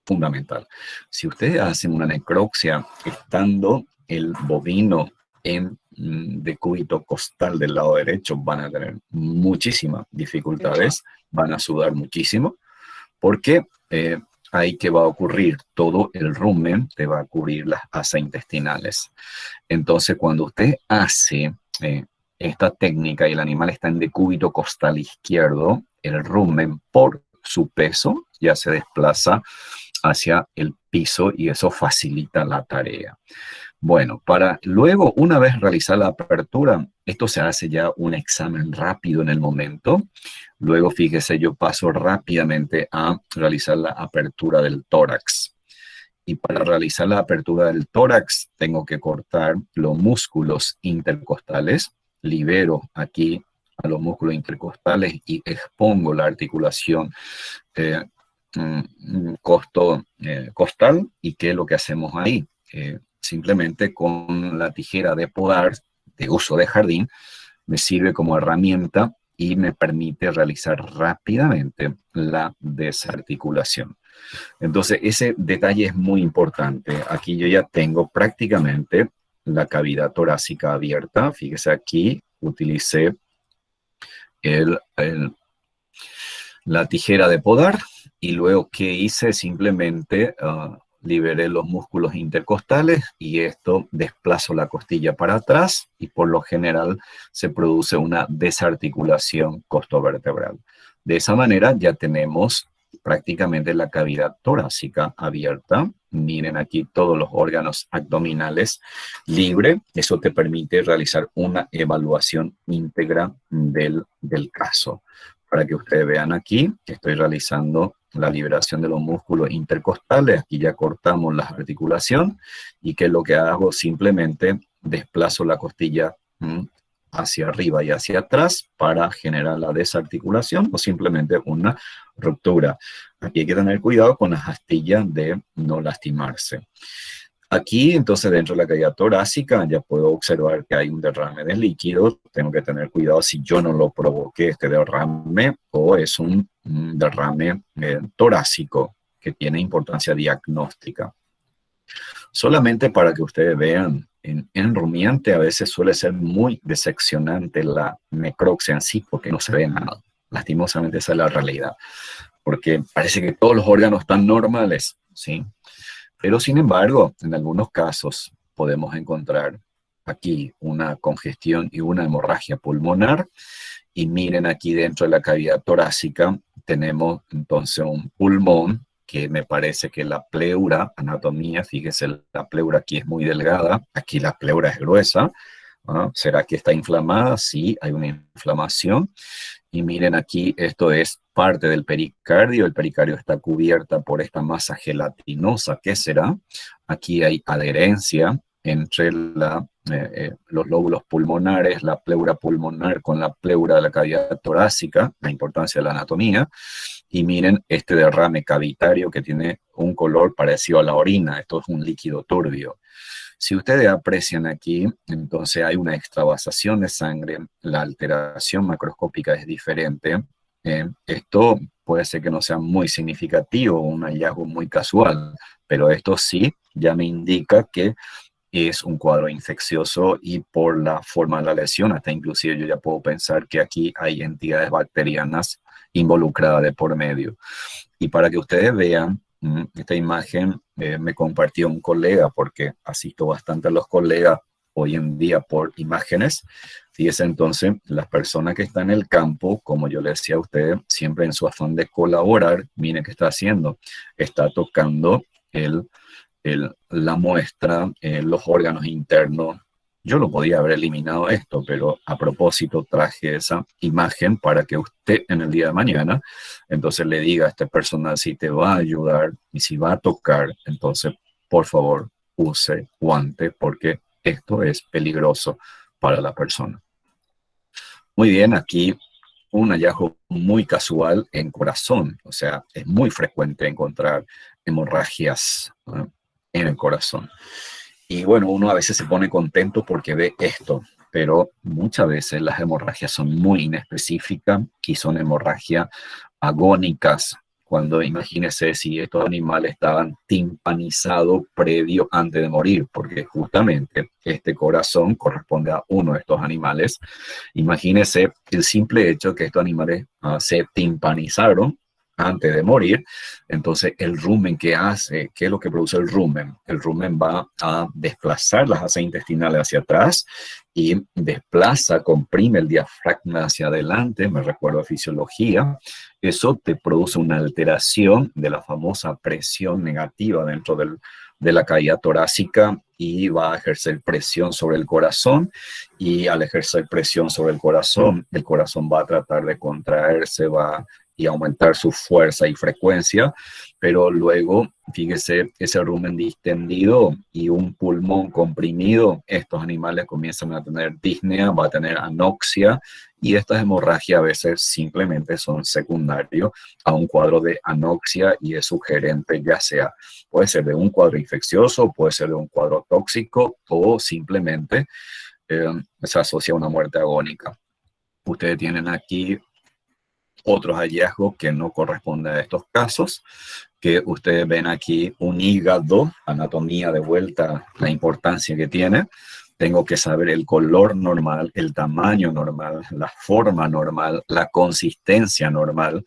fundamental. Si ustedes hacen una necropsia estando el bovino en decúbito costal del lado derecho, van a tener muchísimas dificultades, van a sudar muchísimo, porque ahí que va a ocurrir todo el rumen, te va a cubrir las asas intestinales. Entonces, cuando usted hace esta técnica y el animal está en decúbito costal izquierdo, el rumen por su peso ya se desplaza hacia el piso y eso facilita la tarea. Bueno, para luego, una vez realizada la apertura, esto se hace ya un examen rápido en el momento. Luego, fíjese, yo paso rápidamente a realizar la apertura del tórax. Y para realizar la apertura del tórax, tengo que cortar los músculos intercostales. Libero aquí a los músculos intercostales y expongo la articulación costal. ¿Y qué es lo que hacemos ahí? Simplemente con la tijera de podar de uso de jardín me sirve como herramienta y me permite realizar rápidamente la desarticulación. Entonces ese detalle es muy importante. Aquí yo ya tengo prácticamente la cavidad torácica abierta. Fíjese, aquí utilicé la tijera de podar y luego que hice simplemente liberé los músculos intercostales y esto desplazo la costilla para atrás y por lo general se produce una desarticulación costovertebral. De esa manera ya tenemos prácticamente la cavidad torácica abierta. Miren aquí todos los órganos abdominales libre. Eso te permite realizar una evaluación íntegra del caso. Para que ustedes vean aquí que estoy realizando la liberación de los músculos intercostales. Aquí ya cortamos la articulación y que lo que hago simplemente desplazo la costilla hacia arriba y hacia atrás para generar la desarticulación o simplemente una ruptura. Aquí hay que tener cuidado con las astillas de no lastimarse. Aquí, entonces, dentro de la cavidad torácica, ya puedo observar que hay un derrame de líquido. Tengo que tener cuidado si yo no lo provoqué, este derrame, o es un derrame torácico que tiene importancia diagnóstica. Solamente para que ustedes vean, en rumiante a veces suele ser muy decepcionante la necropsia en sí, porque no se ve nada. Lastimosamente esa es la realidad, porque parece que todos los órganos están normales, ¿sí? Pero sin embargo, en algunos casos podemos encontrar aquí una congestión y una hemorragia pulmonar. Y miren aquí dentro de la cavidad torácica tenemos entonces un pulmón que me parece que la pleura, anatomía, fíjese, la pleura aquí es muy delgada, aquí la pleura es gruesa. ¿Ah? ¿Será que está inflamada? Sí, hay una inflamación. Y miren aquí, esto es parte del pericardio. El pericardio está cubierta por esta masa gelatinosa. ¿Qué será? Aquí hay adherencia entre los lóbulos pulmonares, la pleura pulmonar con la pleura de la cavidad torácica, la importancia de la anatomía. Y miren este derrame cavitario que tiene un color parecido a la orina. Esto es un líquido turbio. Si ustedes aprecian aquí, entonces hay una extravasación de sangre, la alteración macroscópica es diferente. Esto puede ser que no sea muy significativo, un hallazgo muy casual, pero esto sí ya me indica que es un cuadro infeccioso y por la forma de la lesión, hasta inclusive yo ya puedo pensar que aquí hay entidades bacterianas involucradas de por medio. Y para que ustedes vean, esta imagen me compartió un colega, porque asisto bastante a los colegas hoy en día por imágenes. Fíjense entonces, las personas que están en el campo, como yo les decía a ustedes, siempre en su afán de colaborar, miren qué está haciendo. Está tocando la muestra, los órganos internos. Yo lo podía haber eliminado esto, pero a propósito traje esa imagen para que usted en el día de mañana entonces le diga a esta persona si te va a ayudar y si va a tocar, entonces por favor use guante porque esto es peligroso para la persona. Muy bien, aquí un hallazgo muy casual en corazón, o sea, es muy frecuente encontrar hemorragias, ¿no?, en el corazón. Y bueno, uno a veces se pone contento porque ve esto, pero muchas veces las hemorragias son muy inespecíficas y son hemorragias agónicas. Cuando imagínense si estos animales estaban timpanizados previo antes de morir, porque justamente este corazón corresponde a uno de estos animales. Imagínense el simple hecho que estos animales se timpanizaron antes de morir. Entonces el rumen que hace, ¿qué es lo que produce el rumen? El rumen va a desplazar las asas intestinales hacia atrás y desplaza, comprime el diafragma hacia adelante, me recuerdo de fisiología. Eso te produce una alteración de la famosa presión negativa dentro de la cavidad torácica y va a ejercer presión sobre el corazón, y al ejercer presión sobre el corazón va a tratar de contraerse, y aumentar su fuerza y frecuencia, pero luego, fíjese, ese rumen distendido y un pulmón comprimido, estos animales comienzan a tener disnea, va a tener anoxia, y estas hemorragias a veces simplemente son secundarios a un cuadro de anoxia y es sugerente, ya sea, puede ser de un cuadro infeccioso, puede ser de un cuadro tóxico o simplemente se asocia a una muerte agónica. Ustedes tienen aquí otros hallazgos que no corresponden a estos casos, que ustedes ven aquí un hígado, anatomía de vuelta, la importancia que tiene. Tengo que saber el color normal, el tamaño normal, la forma normal, la consistencia normal.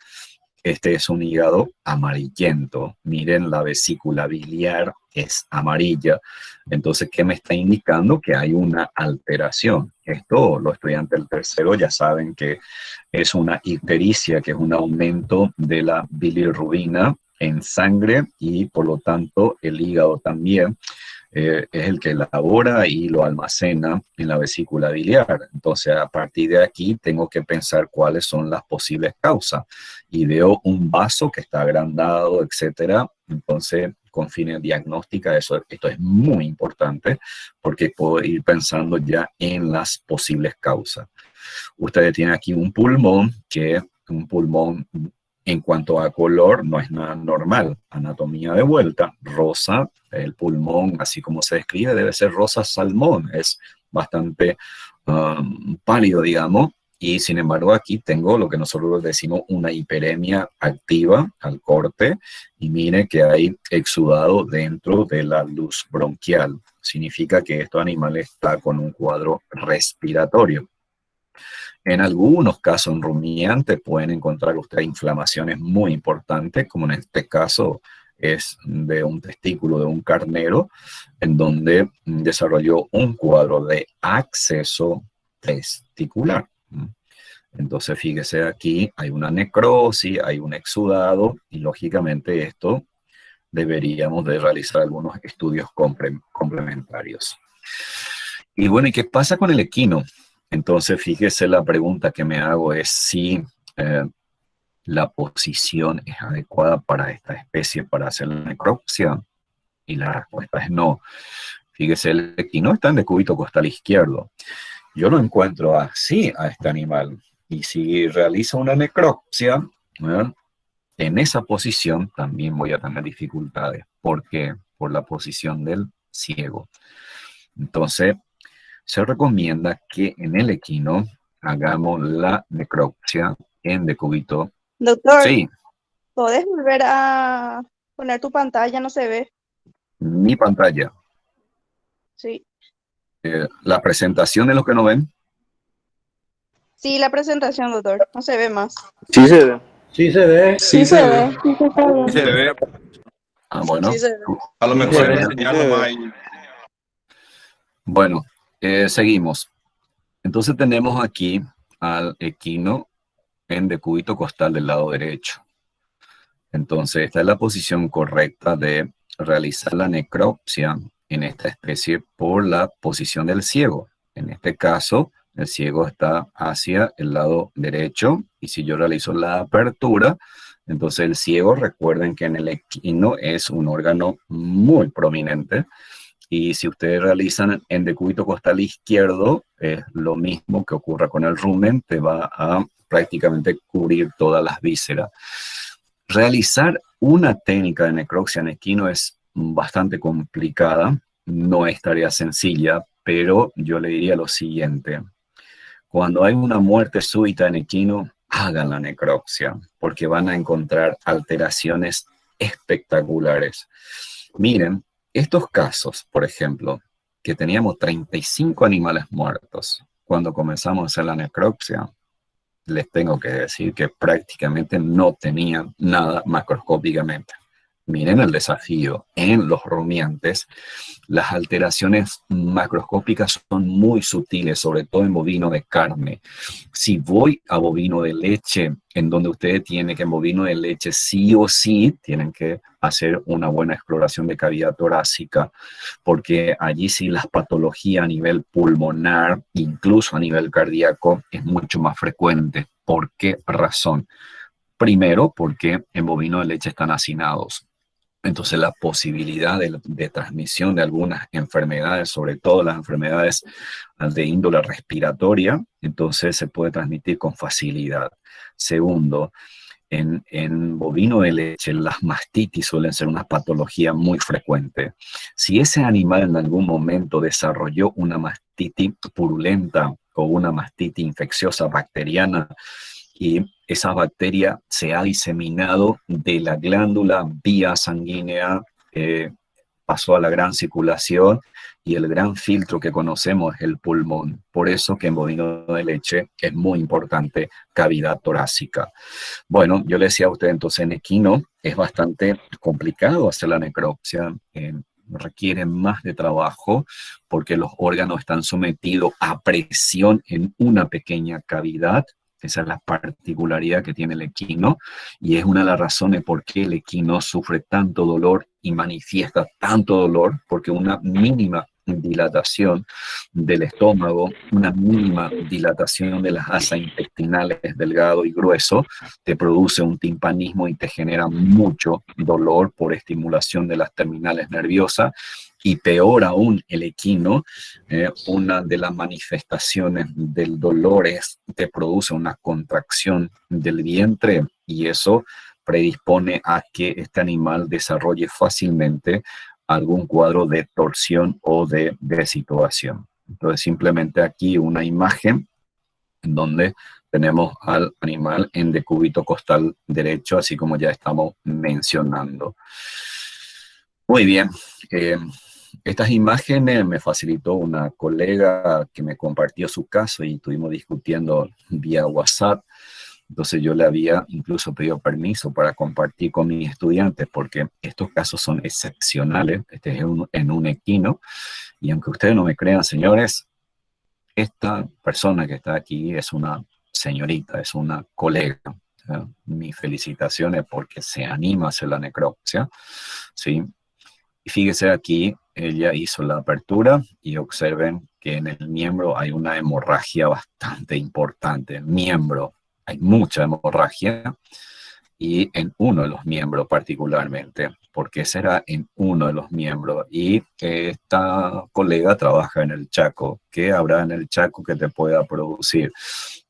Este es un hígado amarillento. Miren, la vesícula biliar es amarilla. Entonces, ¿qué me está indicando? Que hay una alteración. Esto, los estudiantes del tercero ya saben que es una ictericia, que es un aumento de la bilirrubina en sangre y por lo tanto el hígado también es el que elabora y lo almacena en la vesícula biliar. Entonces, a partir de aquí tengo que pensar cuáles son las posibles causas. Y veo un vaso que está agrandado, etcétera. Entonces, con fines diagnósticos, esto es muy importante porque puedo ir pensando ya en las posibles causas. Ustedes tienen aquí un pulmón, que un pulmón en cuanto a color no es nada normal. Anatomía de vuelta, rosa, el pulmón, así como se describe, debe ser rosa salmón, es bastante pálido, digamos, y sin embargo aquí tengo lo que nosotros decimos una hiperemia activa al corte, y mire que hay exudado dentro de la luz bronquial. Significa que estos animales están con un cuadro respiratorio. En algunos casos en rumiantes pueden encontrar ustedes inflamaciones muy importantes, como en este caso es de un testículo de un carnero, en donde desarrolló un cuadro de acceso testicular. Entonces, fíjese aquí, hay una necrosis, hay un exudado, y lógicamente esto deberíamos de realizar algunos estudios complementarios. Y bueno, ¿y qué pasa con el equino? Entonces, fíjese, la pregunta que me hago es si la posición es adecuada para esta especie para hacer la necropsia. Y la respuesta es no. Fíjese, el equino está en decúbito costal izquierdo. Yo lo encuentro así a este animal. Y si realizo una necropsia, ¿verdad?, en esa posición también voy a tener dificultades. ¿Por qué? Por la posición del ciego. Entonces, se recomienda que en el equino hagamos la necropsia en decúbito. Doctor, Sí, ¿podés volver a poner tu pantalla? No se ve. mi pantalla. Sí. La presentación de lo que no ven. Sí, la presentación, doctor. No se ve más. Sí se ve. Sí se ve. Sí se ve. Sí se ve. Ah, bueno. Sí se ve. A lo Sí mejor se hay que ve. enseñarlo más ahí. Bueno, seguimos. Entonces tenemos aquí al equino en decúbito costal del lado derecho. Entonces, esta es la posición correcta de realizar la necropsia en esta especie por la posición del ciego. En este caso, el ciego está hacia el lado derecho, y si yo realizo la apertura, entonces el ciego, recuerden que en el equino es un órgano muy prominente, y si ustedes realizan en decúbito costal izquierdo, es lo mismo que ocurra con el rumen, te va a prácticamente cubrir todas las vísceras. Realizar una técnica de necropsia en equino es bastante complicada, no es tarea sencilla, pero yo le diría lo siguiente: cuando hay una muerte súbita en equino, hagan la necropsia, porque van a encontrar alteraciones espectaculares. Miren, estos casos, por ejemplo, que teníamos 35 animales muertos cuando comenzamos a hacer la necropsia, les tengo que decir que prácticamente no tenían nada macroscópicamente. Miren el desafío. En los rumiantes, las alteraciones macroscópicas son muy sutiles, sobre todo en bovino de carne. Si voy a bovino de leche, en donde ustedes tienen que en bovino de leche sí o sí tienen que hacer una buena exploración de cavidad torácica, porque allí sí las patologías a nivel pulmonar, incluso a nivel cardíaco, es mucho más frecuente. ¿Por qué razón? Primero, porque en bovino de leche están hacinados. Entonces la posibilidad de transmisión de algunas enfermedades, sobre todo las enfermedades de índole respiratoria, entonces se puede transmitir con facilidad. Segundo, en bovino de leche las mastitis suelen ser una patología muy frecuente. Si ese animal en algún momento desarrolló una mastitis purulenta o una mastitis infecciosa bacteriana, y esa bacteria se ha diseminado de la glándula vía sanguínea, pasó a la gran circulación, y el gran filtro que conocemos es el pulmón. Por eso que en bovino de leche es muy importante cavidad torácica. Bueno, yo le decía a usted, entonces en equino es bastante complicado hacer la necropsia, requiere más de trabajo porque los órganos están sometidos a presión en una pequeña cavidad. Esa es la particularidad que tiene el equino, y es una de las razones por qué el equino sufre tanto dolor y manifiesta tanto dolor, porque una mínima dilatación del estómago, una mínima dilatación de las asas intestinales delgado y grueso, te produce un timpanismo y te genera mucho dolor por estimulación de las terminales nerviosas. Y peor aún, el equino, una de las manifestaciones del dolor es te produce una contracción del vientre, y eso predispone a que este animal desarrolle fácilmente algún cuadro de torsión o de situación. Entonces, simplemente aquí una imagen en donde tenemos al animal en decúbito costal derecho, así como ya estamos mencionando. Muy bien. Estas imágenes me facilitó una colega que me compartió su caso y estuvimos discutiendo vía WhatsApp. Entonces yo le había incluso pedido permiso para compartir con mis estudiantes, porque estos casos son excepcionales. Este es en un equino, y aunque ustedes no me crean, señores, esta persona que está aquí es una señorita, es una colega. Mis felicitaciones porque se anima a hacer la necropsia, ¿sí? Y fíjese aquí, ella hizo la apertura y observen que en el miembro hay una hemorragia bastante importante. Miembro, hay mucha hemorragia, y en uno de los miembros particularmente, porque será en uno de los miembros. Y esta colega trabaja en el Chaco. ¿Qué habrá en el Chaco que te pueda producir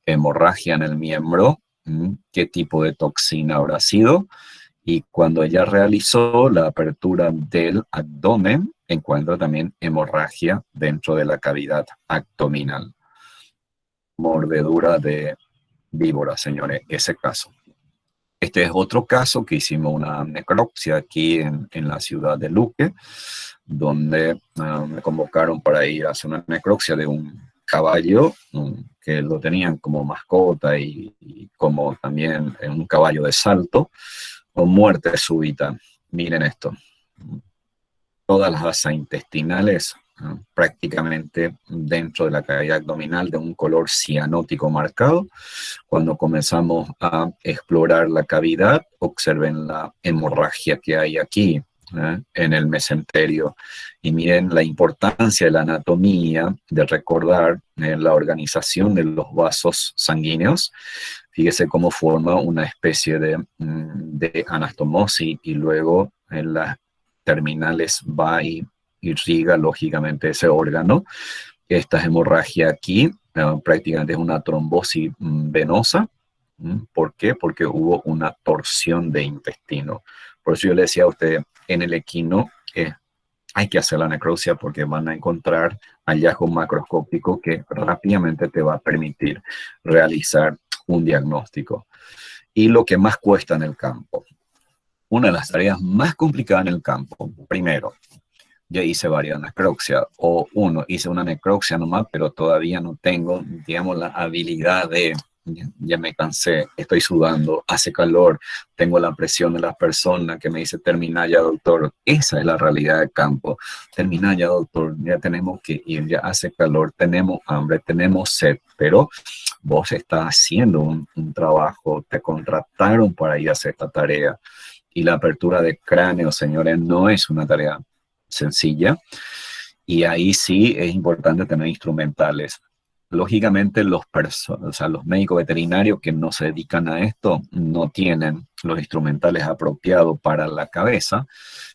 hemorragia en el miembro? ¿Qué tipo de toxina habrá sido? Y cuando ella realizó la apertura del abdomen, encuentra también hemorragia dentro de la cavidad abdominal. Mordedura de víbora, señores, ese caso. Este es otro caso que hicimos una necropsia aquí en la ciudad de Luque, donde me convocaron para ir a hacer una necropsia de un caballo que lo tenían como mascota y como también un caballo de salto, con muerte súbita. Miren esto. Todas las asas intestinales prácticamente dentro de la cavidad abdominal de un color cianótico marcado. Cuando comenzamos a explorar la cavidad, observen la hemorragia que hay aquí en el mesenterio. Y miren la importancia de la anatomía, de recordar la organización de los vasos sanguíneos. Fíjese cómo forma una especie de anastomosis y luego en las terminales va y irriga lógicamente ese órgano. Esta hemorragia aquí prácticamente es una trombosis venosa. ¿Por qué? Porque hubo una torsión de intestino. Por eso yo le decía a usted, en el equino hay que hacer la necropsia porque van a encontrar hallazgos macroscópicos que rápidamente te va a permitir realizar un diagnóstico. Y lo que más cuesta en el campo. Una de las tareas más complicadas en el campo, primero, ya hice varias necropsias, o hice una necropsia nomás, pero todavía no tengo, digamos, la habilidad de, ya me cansé, estoy sudando, hace calor, tengo la presión de las personas que me dice, termina ya, doctor. Esa es la realidad del campo. Termina ya, doctor, ya tenemos que ir, ya hace calor, tenemos hambre, tenemos sed, pero vos estás haciendo un trabajo, te contrataron para ir a hacer esta tarea. Y la apertura de cráneo, señores, no es una tarea sencilla. Y ahí sí es importante tener instrumentales. Lógicamente, los médicos veterinarios que no se dedican a esto no tienen los instrumentales apropiados para la cabeza,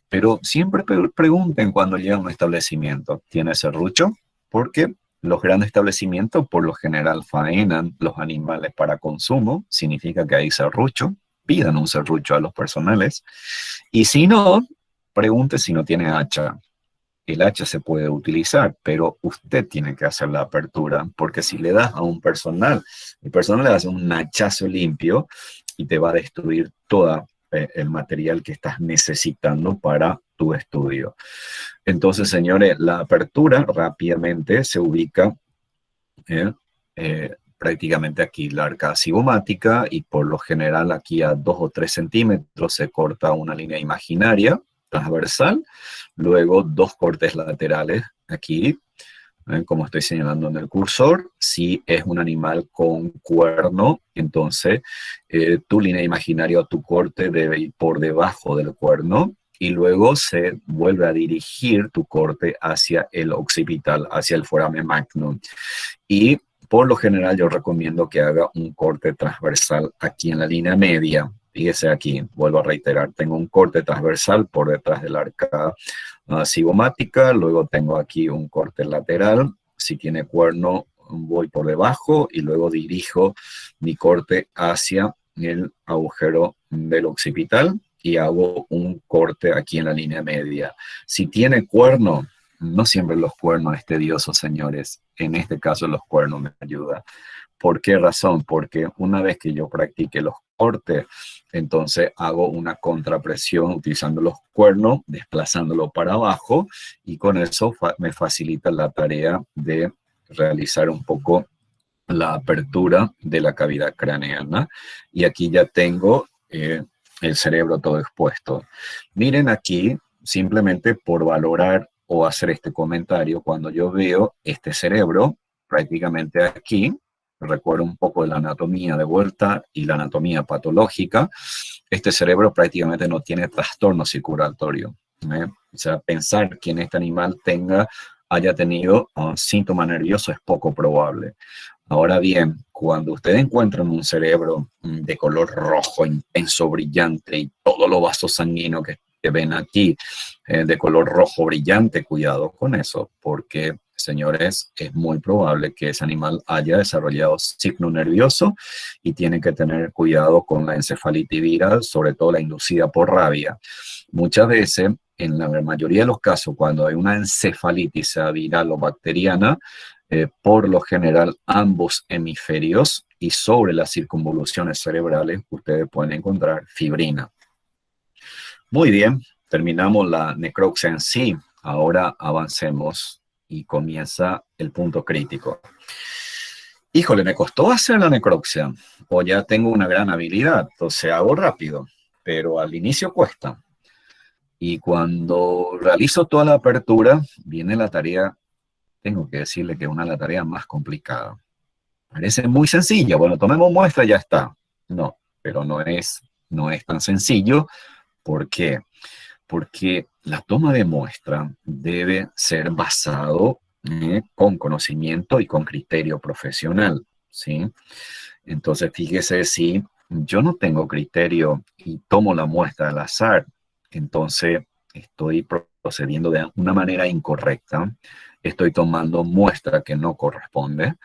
pero siempre pregunten cuando llegan a un establecimiento, ¿tiene serrucho? Porque los grandes establecimientos por lo general faenan los animales para consumo, significa que hay serrucho. Pidan un serrucho a los personales. Y si no, pregunte si no tiene hacha. El hacha se puede utilizar, pero usted tiene que hacer la apertura, porque si le das a un personal, el personal le hace un hachazo limpio y te va a destruir todo el material que estás necesitando para tu estudio. Entonces, señores, la apertura rápidamente se ubica prácticamente aquí la arcada cigomática, y por lo general aquí a 2 o 3 centímetros se corta una línea imaginaria transversal, luego 2 cortes laterales aquí, como estoy señalando en el cursor. Si es un animal con cuerno, entonces tu línea imaginaria o tu corte debe ir por debajo del cuerno, y luego se vuelve a dirigir tu corte hacia el occipital, hacia el foramen magnum. Y por lo general yo recomiendo que haga un corte transversal aquí en la línea media. Fíjese aquí, vuelvo a reiterar, tengo un corte transversal por detrás de la arcada cigomática, luego tengo aquí un corte lateral. Si tiene cuerno, voy por debajo y luego dirijo mi corte hacia el agujero del occipital y hago un corte aquí en la línea media. Si tiene cuerno, no siempre los cuernos es tedioso, señores. En este caso los cuernos me ayudan. ¿Por qué razón? Porque una vez que yo practique los cortes, entonces hago una contrapresión utilizando los cuernos, desplazándolo para abajo, y con eso me facilita la tarea de realizar un poco la apertura de la cavidad craneana y aquí ya tengo el cerebro todo expuesto. Miren aquí, simplemente por valorar o hacer este comentario, cuando yo veo este cerebro, prácticamente aquí, recuerdo un poco de la anatomía de vuelta y la anatomía patológica, este cerebro prácticamente no tiene trastorno circulatorio. O sea, pensar que en este animal haya tenido síntoma nervioso es poco probable. Ahora bien, cuando ustedes encuentran un cerebro de color rojo, intenso, brillante, y todos los vasos sanguíneos que ven aquí de color rojo brillante, cuidado con eso, porque, señores, es muy probable que ese animal haya desarrollado signo nervioso y tienen que tener cuidado con la encefalitis viral, sobre todo la inducida por rabia. Muchas veces, en la mayoría de los casos, cuando hay una encefalitis, sea viral o bacteriana, por lo general ambos hemisferios y sobre las circunvoluciones cerebrales ustedes pueden encontrar fibrina. Muy bien, terminamos la necropsia en sí. Ahora avancemos y comienza el punto crítico. Híjole, me costó hacer la necropsia o ya tengo una gran habilidad, entonces hago rápido, pero al inicio cuesta. Y cuando realizo toda la apertura, viene la tarea. Tengo que decirle que es una de las tareas más complicadas. Parece muy sencilla. Bueno, tomemos muestra y ya está. No, pero no es tan sencillo. ¿Por qué? Porque la toma de muestra debe ser basado con conocimiento y con criterio profesional, ¿sí? Entonces, fíjese, si yo no tengo criterio y tomo la muestra al azar, entonces estoy procediendo de una manera incorrecta, estoy tomando muestra que no corresponde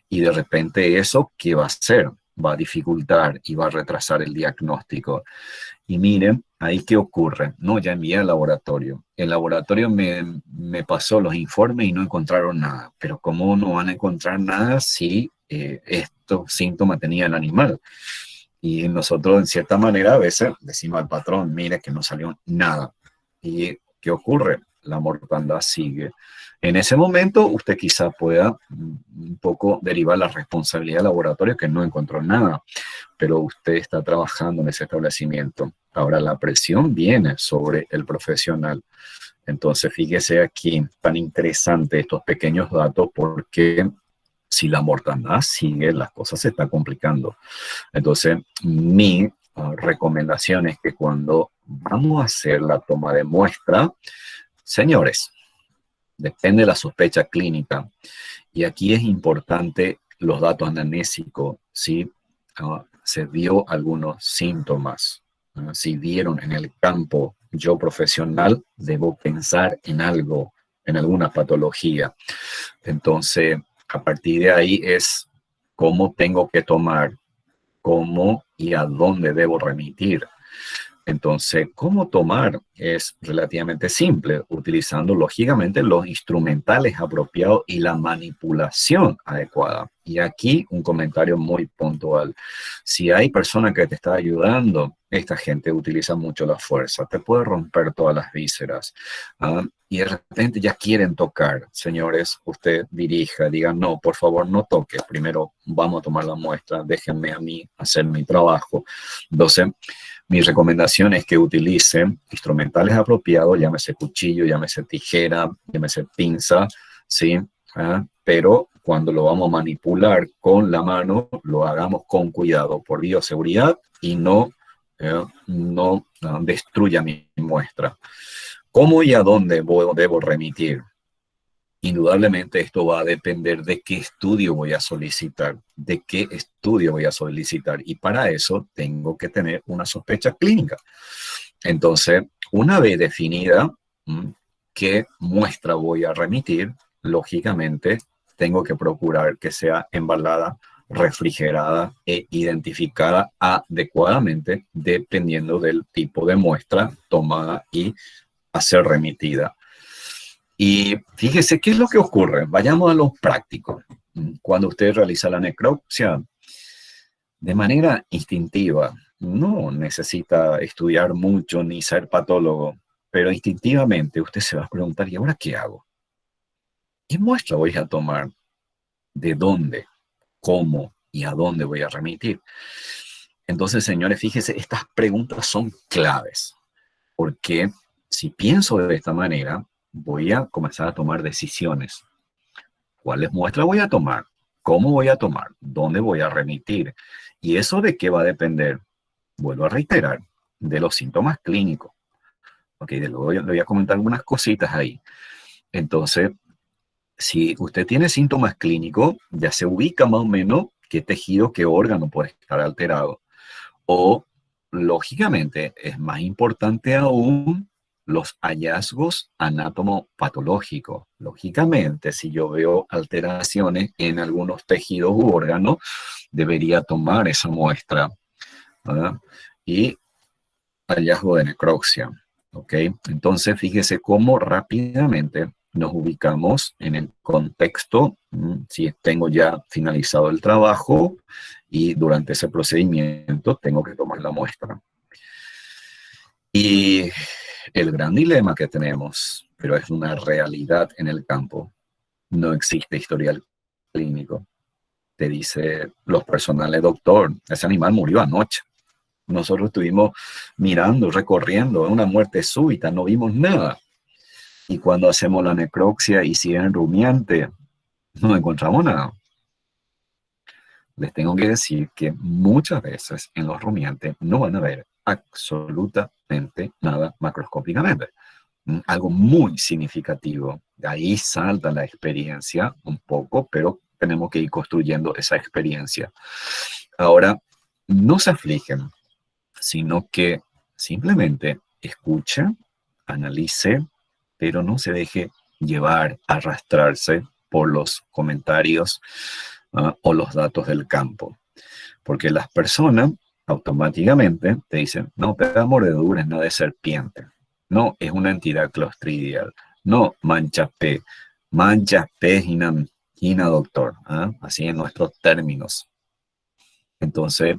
y de repente eso, ¿qué va a hacer? Va a dificultar y va a retrasar el diagnóstico. Y miren, ahí qué ocurre. No, ya envié al laboratorio. El laboratorio me pasó los informes y no encontraron nada. Pero ¿cómo no van a encontrar nada si estos síntomas tenía el animal? Y nosotros, en cierta manera, a veces decimos al patrón, mire que no salió nada. ¿Y qué ocurre? La mortandad sigue. En ese momento, usted quizá pueda un poco derivar la responsabilidad del laboratorio que no encontró nada, pero usted está trabajando en ese establecimiento. Ahora, la presión viene sobre el profesional. Entonces, fíjese aquí, tan interesante estos pequeños datos, porque si la mortandad sigue, las cosas se están complicando. Entonces, mi recomendación es que cuando vamos a hacer la toma de muestra, señores, depende de la sospecha clínica. Y aquí es importante los datos anamnésicos, ¿sí? Se vio algunos síntomas. Si vieron en el campo, yo profesional, debo pensar en algo, en alguna patología. Entonces, a partir de ahí es cómo tengo que tomar, cómo y a dónde debo remitir. Entonces, cómo tomar es relativamente simple, utilizando lógicamente los instrumentales apropiados y la manipulación adecuada. Y aquí un comentario muy puntual. Si hay personas que te están ayudando, esta gente utiliza mucho la fuerza, te puede romper todas las vísceras. Y de repente ya quieren tocar. Señores, usted dirija, diga, no, por favor, no toque. Primero vamos a tomar la muestra, déjenme a mí hacer mi trabajo. Entonces, mi recomendación es que utilicen instrumentales apropiados, llámese cuchillo, llámese tijera, llámese pinza, ¿sí? Pero cuando lo vamos a manipular con la mano, lo hagamos con cuidado, por bioseguridad y no destruya mi muestra. ¿Cómo y a dónde debo remitir? Indudablemente esto va a depender de qué estudio voy a solicitar, y para eso tengo que tener una sospecha clínica. Entonces, una vez definida qué muestra voy a remitir, lógicamente tengo que procurar que sea embalada, refrigerada e identificada adecuadamente dependiendo del tipo de muestra tomada y a ser remitida. Y fíjese, ¿qué es lo que ocurre? Vayamos a lo práctico. Cuando usted realiza la necropsia, de manera instintiva, no necesita estudiar mucho ni ser patólogo, pero instintivamente usted se va a preguntar, ¿y ahora qué hago? ¿Qué muestra voy a tomar? ¿De dónde? cómo y a dónde voy a remitir. Entonces, señores, fíjense, estas preguntas son claves, porque si pienso de esta manera, voy a comenzar a tomar decisiones. ¿Cuáles muestras voy a tomar? ¿Cómo voy a tomar? ¿Dónde voy a remitir? ¿Y eso de qué va a depender? Vuelvo a reiterar, de los síntomas clínicos. Ok, luego le voy a comentar algunas cositas ahí. Entonces, si usted tiene síntomas clínicos, ya se ubica más o menos qué tejido, qué órgano puede estar alterado. O, lógicamente, es más importante aún los hallazgos anatomopatológicos. Lógicamente, si yo veo alteraciones en algunos tejidos u órganos, debería tomar esa muestra, ¿verdad? Y hallazgo de necropsia, ¿ok? Entonces, fíjese cómo rápidamente nos ubicamos en el contexto, si tengo ya finalizado el trabajo y durante ese procedimiento tengo que tomar la muestra. Y el gran dilema que tenemos, pero es una realidad en el campo, no existe historial clínico. Te dice los personales, doctor, ese animal murió anoche. Nosotros estuvimos mirando, recorriendo, una muerte súbita, no vimos nada. Y cuando hacemos la necropsia y si es rumiante, no encontramos nada. Les tengo que decir que muchas veces en los rumiantes no van a ver absolutamente nada macroscópicamente. Algo muy significativo. De ahí salta la experiencia un poco, pero tenemos que ir construyendo esa experiencia. Ahora, no se afligen, sino que simplemente escuche, analice, pero no se deje llevar, arrastrarse por los comentarios o los datos del campo. Porque las personas automáticamente te dicen, no, te da mordedura, es nada de serpiente. No, es una entidad clostridial. No, mancha P. Mancha P, gina doctor. Así en nuestros términos. Entonces,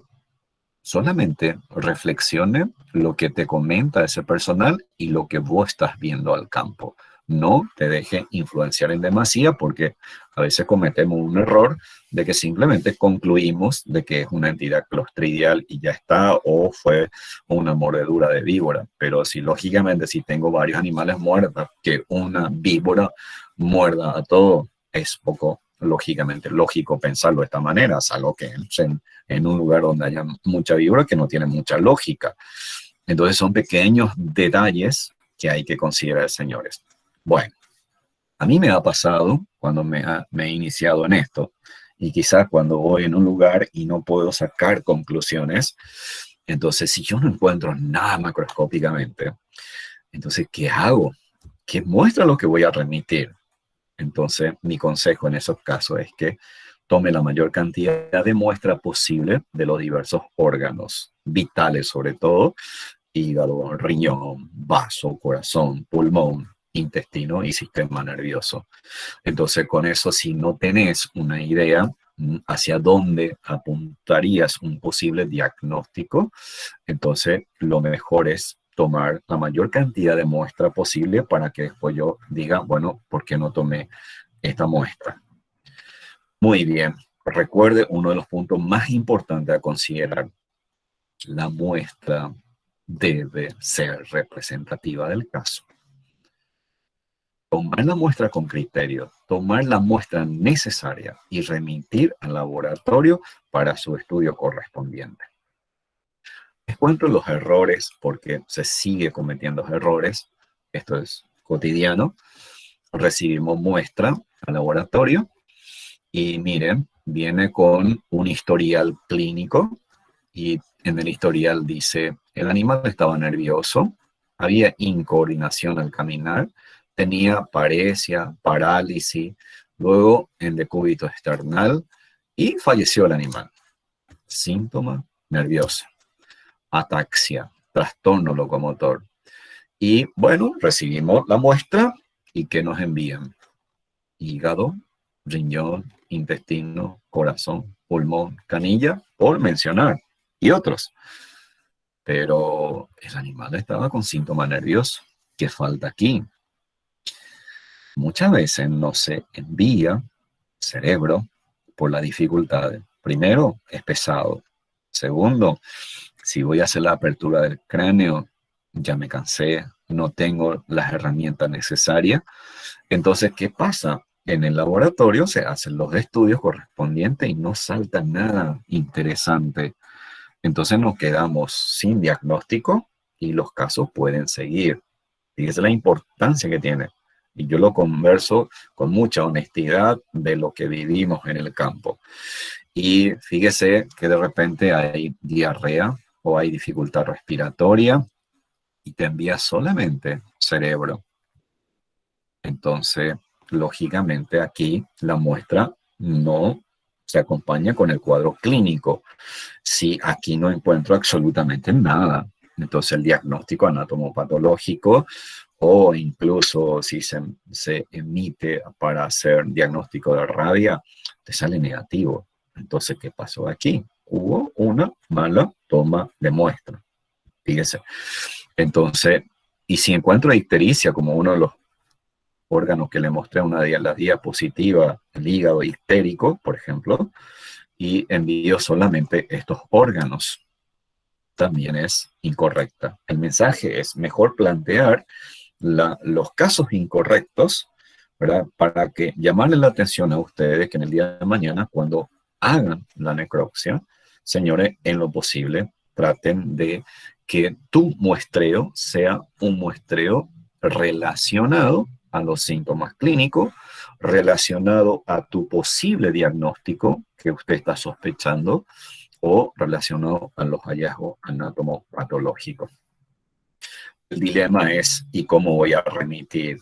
solamente reflexione lo que te comenta ese personal y lo que vos estás viendo al campo. No te deje influenciar en demasía porque a veces cometemos un error de que simplemente concluimos de que es una entidad clostridial y ya está, o fue una mordedura de víbora. Pero si lógicamente si tengo varios animales muertos, que una víbora muerda a todo, es poco lógicamente lógico pensarlo de esta manera, salvo que en un lugar donde haya mucha víbora que no tiene mucha lógica. Entonces son pequeños detalles que hay que considerar, señores. Bueno, a mí me ha pasado cuando me he iniciado en esto, y quizás cuando voy en un lugar y no puedo sacar conclusiones, entonces si yo no encuentro nada macroscópicamente, entonces ¿qué hago? ¿Qué muestra lo que voy a remitir? Entonces mi consejo en esos casos es que tome la mayor cantidad de muestra posible de los diversos órganos, vitales sobre todo, hígado, riñón, vaso, corazón, pulmón, intestino y sistema nervioso. Entonces, con eso, si no tenés una idea hacia dónde apuntarías un posible diagnóstico, entonces lo mejor es tomar la mayor cantidad de muestra posible para que después yo diga, bueno, ¿por qué no tomé esta muestra? Muy bien. Recuerde uno de los puntos más importantes a considerar. La muestra debe ser representativa del caso. Tomar la muestra con criterio, tomar la muestra necesaria y remitir al laboratorio para su estudio correspondiente. Les cuento los errores porque se sigue cometiendo errores. Esto es cotidiano. Recibimos muestra al laboratorio y miren, viene con un historial clínico y en el historial dice, el animal estaba nervioso, había incoordinación al caminar, tenía paresia, parálisis, luego en decúbito external y falleció el animal. Síntoma nervioso, ataxia, trastorno locomotor. Y bueno, recibimos la muestra y ¿qué nos envían? Hígado, riñón, intestino, corazón, pulmón, canilla, por mencionar, y otros. Pero el animal estaba con síntoma nervioso. ¿Qué falta aquí? Muchas veces no se envía cerebro, por la dificultad. Primero, es pesado. Segundo, si voy a hacer la apertura del cráneo, ya me cansé, no tengo las herramientas necesarias. Entonces, ¿qué pasa? En el laboratorio se hacen los estudios correspondientes y no salta nada interesante. Entonces nos quedamos sin diagnóstico y los casos pueden seguir. Y esa es la importancia que tiene. Y yo lo converso con mucha honestidad de lo que vivimos en el campo. Y fíjese que de repente hay diarrea o hay dificultad respiratoria y te envía solamente cerebro. Entonces, lógicamente aquí la muestra no se acompaña con el cuadro clínico. Si aquí no encuentro absolutamente nada, entonces el diagnóstico anatomopatológico o incluso si se emite para hacer diagnóstico de rabia, te sale negativo. Entonces, ¿qué pasó aquí? Hubo una mala toma de muestra. Fíjese. Entonces, y si encuentro ictericia como uno de los órganos que le mostré en la diapositiva, el hígado ictérico, por ejemplo, y envío solamente estos órganos, también es incorrecta. El mensaje es mejor plantear los casos incorrectos, ¿verdad? Para que llamarle la atención a ustedes que en el día de mañana, cuando hagan la necropsia, señores, en lo posible, traten de que tu muestreo sea un muestreo relacionado a los síntomas clínicos, relacionado a tu posible diagnóstico que usted está sospechando o relacionado a los hallazgos anatomopatológicos. El dilema es, ¿y cómo voy a remitir?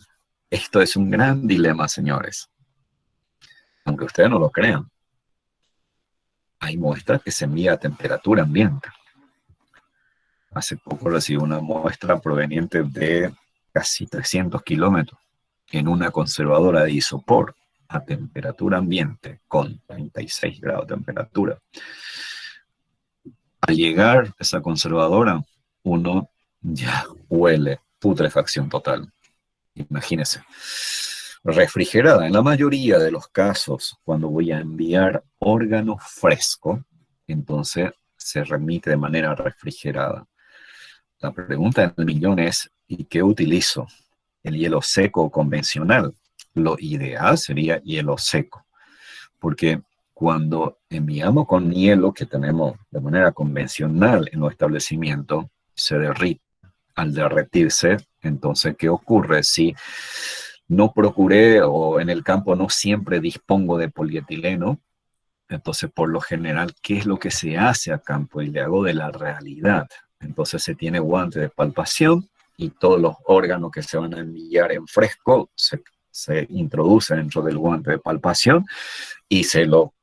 Esto es un gran dilema, señores. Aunque ustedes no lo crean. Hay muestras que se envían a temperatura ambiente. Hace poco recibí una muestra proveniente de casi 300 kilómetros en una conservadora de isopor a temperatura ambiente con 36 grados de temperatura. Al llegar a esa conservadora, uno ya huele putrefacción total. Imagínense. Refrigerada. En la mayoría de los casos, cuando voy a enviar órgano fresco, entonces se remite de manera refrigerada. La pregunta del millón es, ¿y qué utilizo? ¿El hielo seco o convencional? Lo ideal sería hielo seco, porque cuando enviamos con hielo que tenemos de manera convencional en los establecimientos, se derrite. Al derretirse, entonces, ¿qué ocurre? Si no procuré o en el campo no siempre dispongo de polietileno, entonces, por lo general, ¿qué es lo que se hace a campo? Y le hago de la realidad. Entonces, se tiene guante de palpación y todos los órganos que se van a enviar en fresco se introducen dentro del guante de palpación y se lo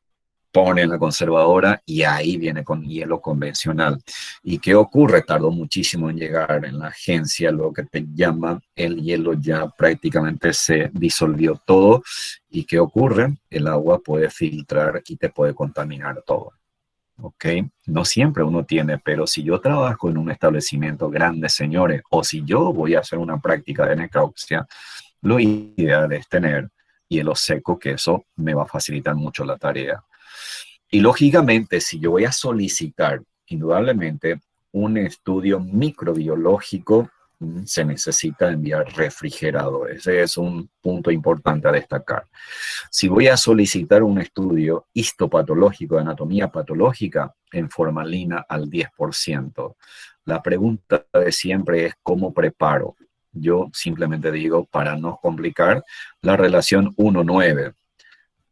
pone en la conservadora y ahí viene con hielo convencional. ¿Y qué ocurre? Tardó muchísimo en llegar en la agencia, lo que te llama el hielo ya prácticamente se disolvió todo. ¿Y qué ocurre? El agua puede filtrar y te puede contaminar todo. ¿Ok? No siempre uno tiene, pero si yo trabajo en un establecimiento grande, señores, o si yo voy a hacer una práctica de necropsia, lo ideal es tener hielo seco, que eso me va a facilitar mucho la tarea. Y lógicamente, si yo voy a solicitar, indudablemente, un estudio microbiológico, se necesita enviar refrigerado. Ese es un punto importante a destacar. Si voy a solicitar un estudio histopatológico, de anatomía patológica, en formalina al 10%. La pregunta de siempre es, ¿cómo preparo? Yo simplemente digo, para no complicar, la relación 1:9.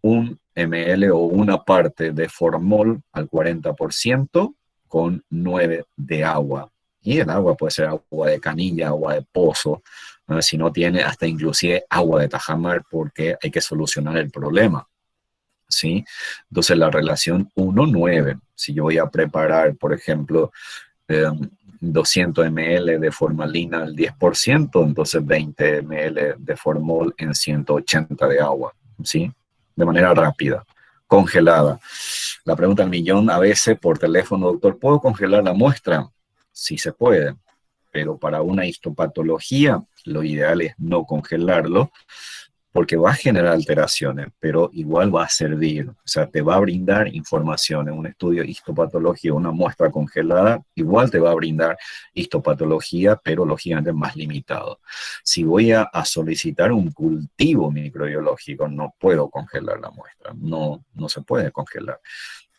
1 ml o una parte de formol al 40% con 9 de agua. Y el agua puede ser agua de canilla, agua de pozo, ¿no? Si no tiene hasta inclusive agua de tajamar porque hay que solucionar el problema, ¿sí? Entonces la relación 1:9, si yo voy a preparar, por ejemplo, 200 ml de formalina al 10%, entonces 20 ml de formol en 180 de agua, ¿sí? De manera rápida, congelada. La pregunta del millón a veces por teléfono, doctor, ¿puedo congelar la muestra? Sí se puede, pero para una histopatología lo ideal es no congelarlo porque va a generar alteraciones, pero igual va a servir, o sea, te va a brindar información. En un estudio de histopatología, una muestra congelada, igual te va a brindar histopatología, pero lógicamente más limitado. Si voy a solicitar un cultivo microbiológico, no puedo congelar la muestra, no se puede congelar.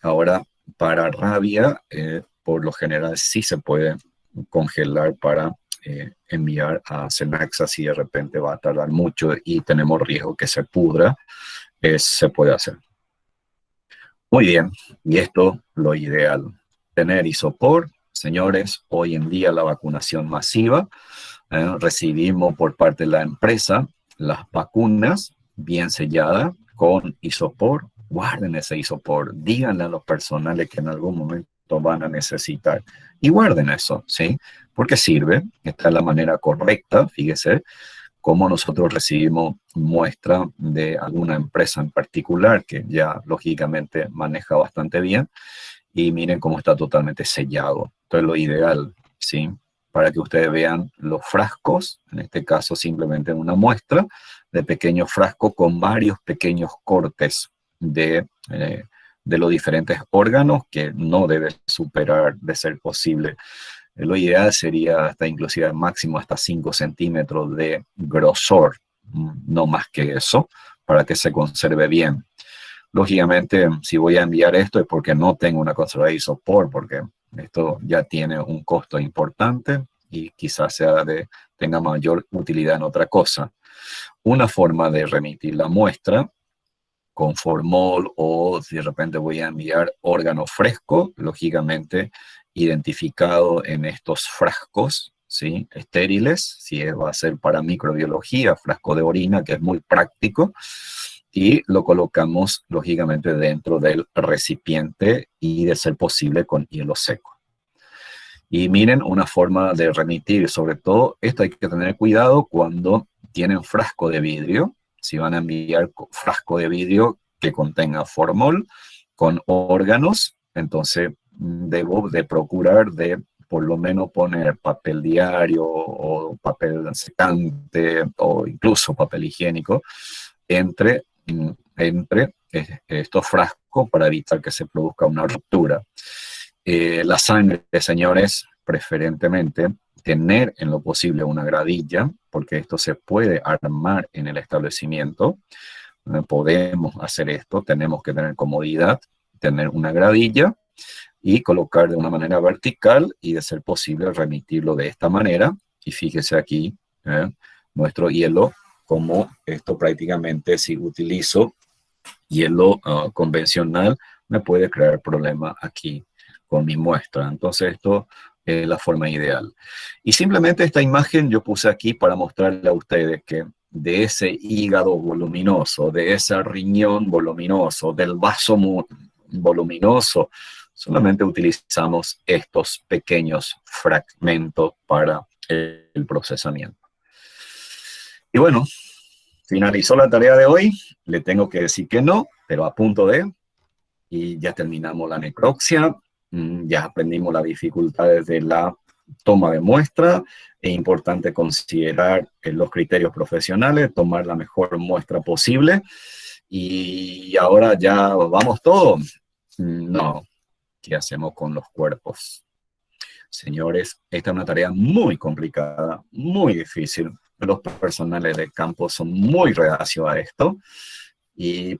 Ahora, para rabia, por lo general sí se puede congelar para enviar a Cenaxa. Si de repente va a tardar mucho y tenemos riesgo que se pudra, se puede hacer. Muy bien, y esto lo ideal, tener isopor. Señores, hoy en día la vacunación masiva, recibimos por parte de la empresa las vacunas bien selladas con isopor. Guarden ese isopor, díganle a los personales que en algún momento van a necesitar y guarden eso, ¿sí? Porque sirve, esta es la manera correcta, fíjese, cómo nosotros recibimos muestra de alguna empresa en particular que ya lógicamente maneja bastante bien y miren cómo está totalmente sellado. Entonces lo ideal, ¿sí? Para que ustedes vean los frascos, en este caso simplemente una muestra de pequeños frascos con varios pequeños cortes de los diferentes órganos que no debe superar, de ser posible. Lo ideal sería hasta inclusive máximo hasta 5 centímetros de grosor, no más que eso, para que se conserve bien. Lógicamente, si voy a enviar esto es porque no tengo una conservadora de isopor, porque esto ya tiene un costo importante y quizás tenga mayor utilidad en otra cosa. Una forma de remitir la muestra con formol, o si de repente voy a enviar órgano fresco, lógicamente identificado en estos frascos, ¿sí? Estériles, si va a ser para microbiología, frasco de orina, que es muy práctico, y lo colocamos lógicamente dentro del recipiente y de ser posible con hielo seco. Y miren, una forma de remitir, sobre todo, esto hay que tener cuidado cuando tienen frasco de vidrio. Si van a enviar frasco de vidrio que contenga formol con órganos, entonces debo de procurar de por lo menos poner papel diario o papel secante o incluso papel higiénico entre estos frascos para evitar que se produzca una ruptura. La sangre, señores, preferentemente tener en lo posible una gradilla, porque esto se puede armar en el establecimiento. Podemos hacer esto, tenemos que tener comodidad, tener una gradilla y colocar de una manera vertical y de ser posible remitirlo de esta manera. Y fíjese aquí nuestro hielo, como esto prácticamente si utilizo hielo convencional me puede crear problema aquí con mi muestra. Entonces esto es la forma ideal. Y simplemente esta imagen yo puse aquí para mostrarle a ustedes que de ese hígado voluminoso, de ese riñón voluminoso, del vaso voluminoso, solamente utilizamos estos pequeños fragmentos para el procesamiento. Y bueno, finalizó la tarea de hoy. Le tengo que decir que no, pero a punto de. Y ya terminamos la necropsia. Ya aprendimos las dificultades de la toma de muestra. Es importante considerar los criterios profesionales, tomar la mejor muestra posible. Y ahora ya vamos todos. No. ¿Qué hacemos con los cuerpos? Señores, esta es una tarea muy complicada, muy difícil. Los personales de campo son muy reacios a esto,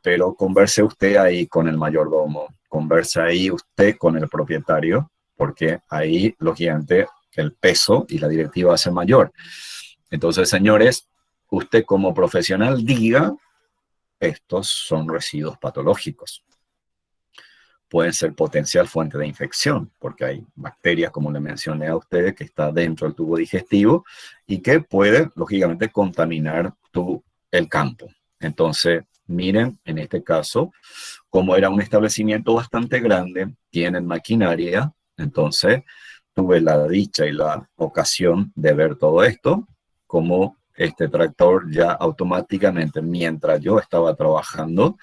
pero converse usted ahí con el mayordomo, converse ahí usted con el propietario, porque ahí, lógicamente, el peso y la directiva va a ser mayor. Entonces, señores, usted como profesional diga, estos son residuos patológicos. Pueden ser potencial fuente de infección, porque hay bacterias, como le mencioné a ustedes, que está dentro del tubo digestivo y que puede, lógicamente, contaminar el campo. Entonces, miren, en este caso, como era un establecimiento bastante grande, tienen maquinaria, entonces tuve la dicha y la ocasión de ver todo esto, como este tractor ya automáticamente, mientras yo estaba trabajando,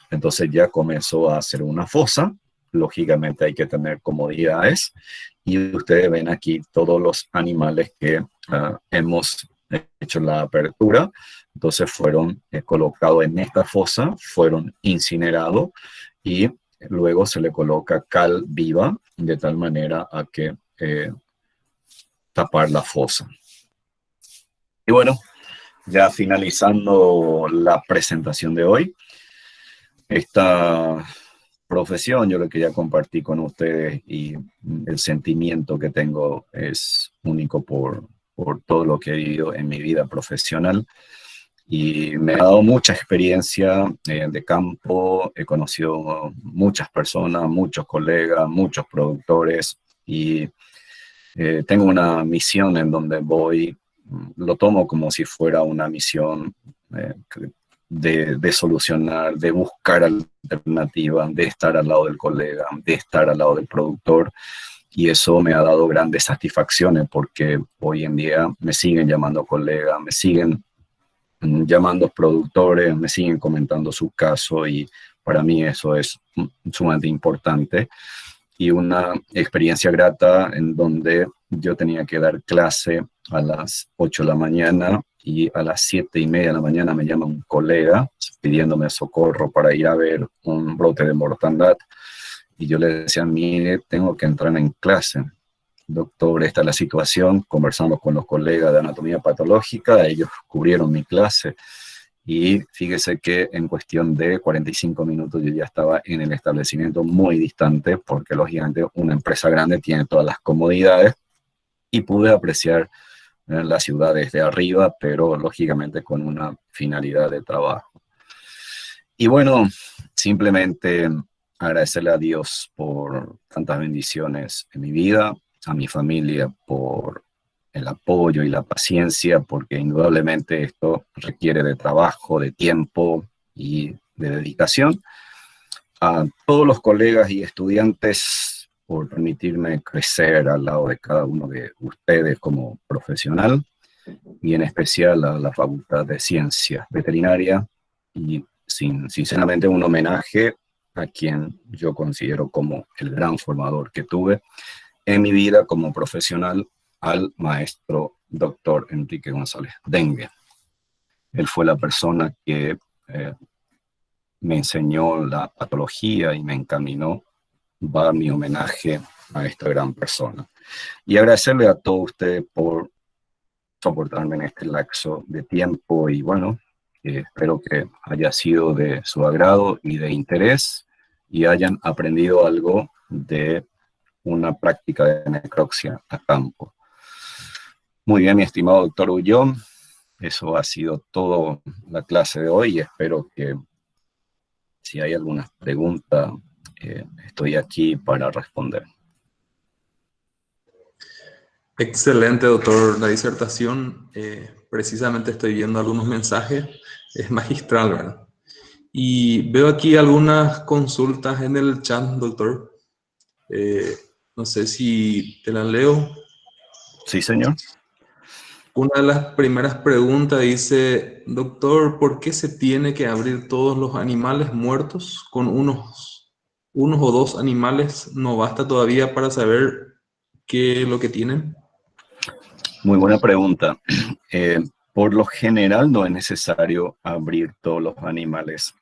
entonces ya comenzó a hacer una fosa. Lógicamente hay que tener comodidades y ustedes ven aquí todos los animales que hemos hecho la apertura, entonces fueron colocados en esta fosa, fueron incinerados y luego se le coloca cal viva de tal manera a que tapar la fosa. Y bueno, ya finalizando la presentación de hoy, esta profesión yo lo quería compartir con ustedes y el sentimiento que tengo es único por todo lo que he vivido en mi vida profesional y me ha dado mucha experiencia de campo, he conocido muchas personas, muchos colegas, muchos productores y tengo una misión en donde voy, lo tomo como si fuera una misión de solucionar, de buscar alternativas, de estar al lado del colega, de estar al lado del productor. Y eso me ha dado grandes satisfacciones porque hoy en día me siguen llamando colegas, me siguen llamando productores, me siguen comentando su caso y para mí eso es sumamente importante. Y una experiencia grata en donde yo tenía que dar clase a las 8 de la mañana y a las 7:30 de la mañana me llama un colega pidiéndome socorro para ir a ver un brote de mortandad. Y yo le decía, mire, tengo que entrar en clase. Doctor, esta es la situación. Conversamos con los colegas de anatomía patológica, ellos cubrieron mi clase. Y fíjese que en cuestión de 45 minutos yo ya estaba en el establecimiento muy distante, porque lógicamente una empresa grande tiene todas las comodidades y pude apreciar la ciudad desde arriba, pero lógicamente con una finalidad de trabajo. Y bueno, simplemente agradecerle a Dios por tantas bendiciones en mi vida, a mi familia por el apoyo y la paciencia, porque indudablemente esto requiere de trabajo, de tiempo y de dedicación. A todos los colegas y estudiantes por permitirme crecer al lado de cada uno de ustedes como profesional, y en especial a la Facultad de Ciencias Veterinarias, y sinceramente un homenaje a quien yo considero como el gran formador que tuve en mi vida como profesional, al maestro doctor Enrique González Dengue. Él fue la persona que me enseñó la patología y me encaminó. Va mi homenaje a esta gran persona. Y agradecerle a todos ustedes por soportarme en este lapso de tiempo y bueno, espero que haya sido de su agrado y de interés y hayan aprendido algo de una práctica de necropsia a campo. Muy bien, mi estimado doctor Ullón, eso ha sido toda la clase de hoy y espero que si hay alguna pregunta, estoy aquí para responder. Excelente, doctor. La disertación, precisamente estoy viendo algunos mensajes, es magistral, ¿verdad? Y veo aquí algunas consultas en el chat, doctor. No sé si te las leo. Sí, señor. Una de las primeras preguntas dice, doctor, ¿por qué se tiene que abrir todos los animales muertos con unos o dos animales? ¿No basta todavía para saber qué es lo que tienen? Muy buena pregunta. Por lo general no es necesario abrir todos los animales.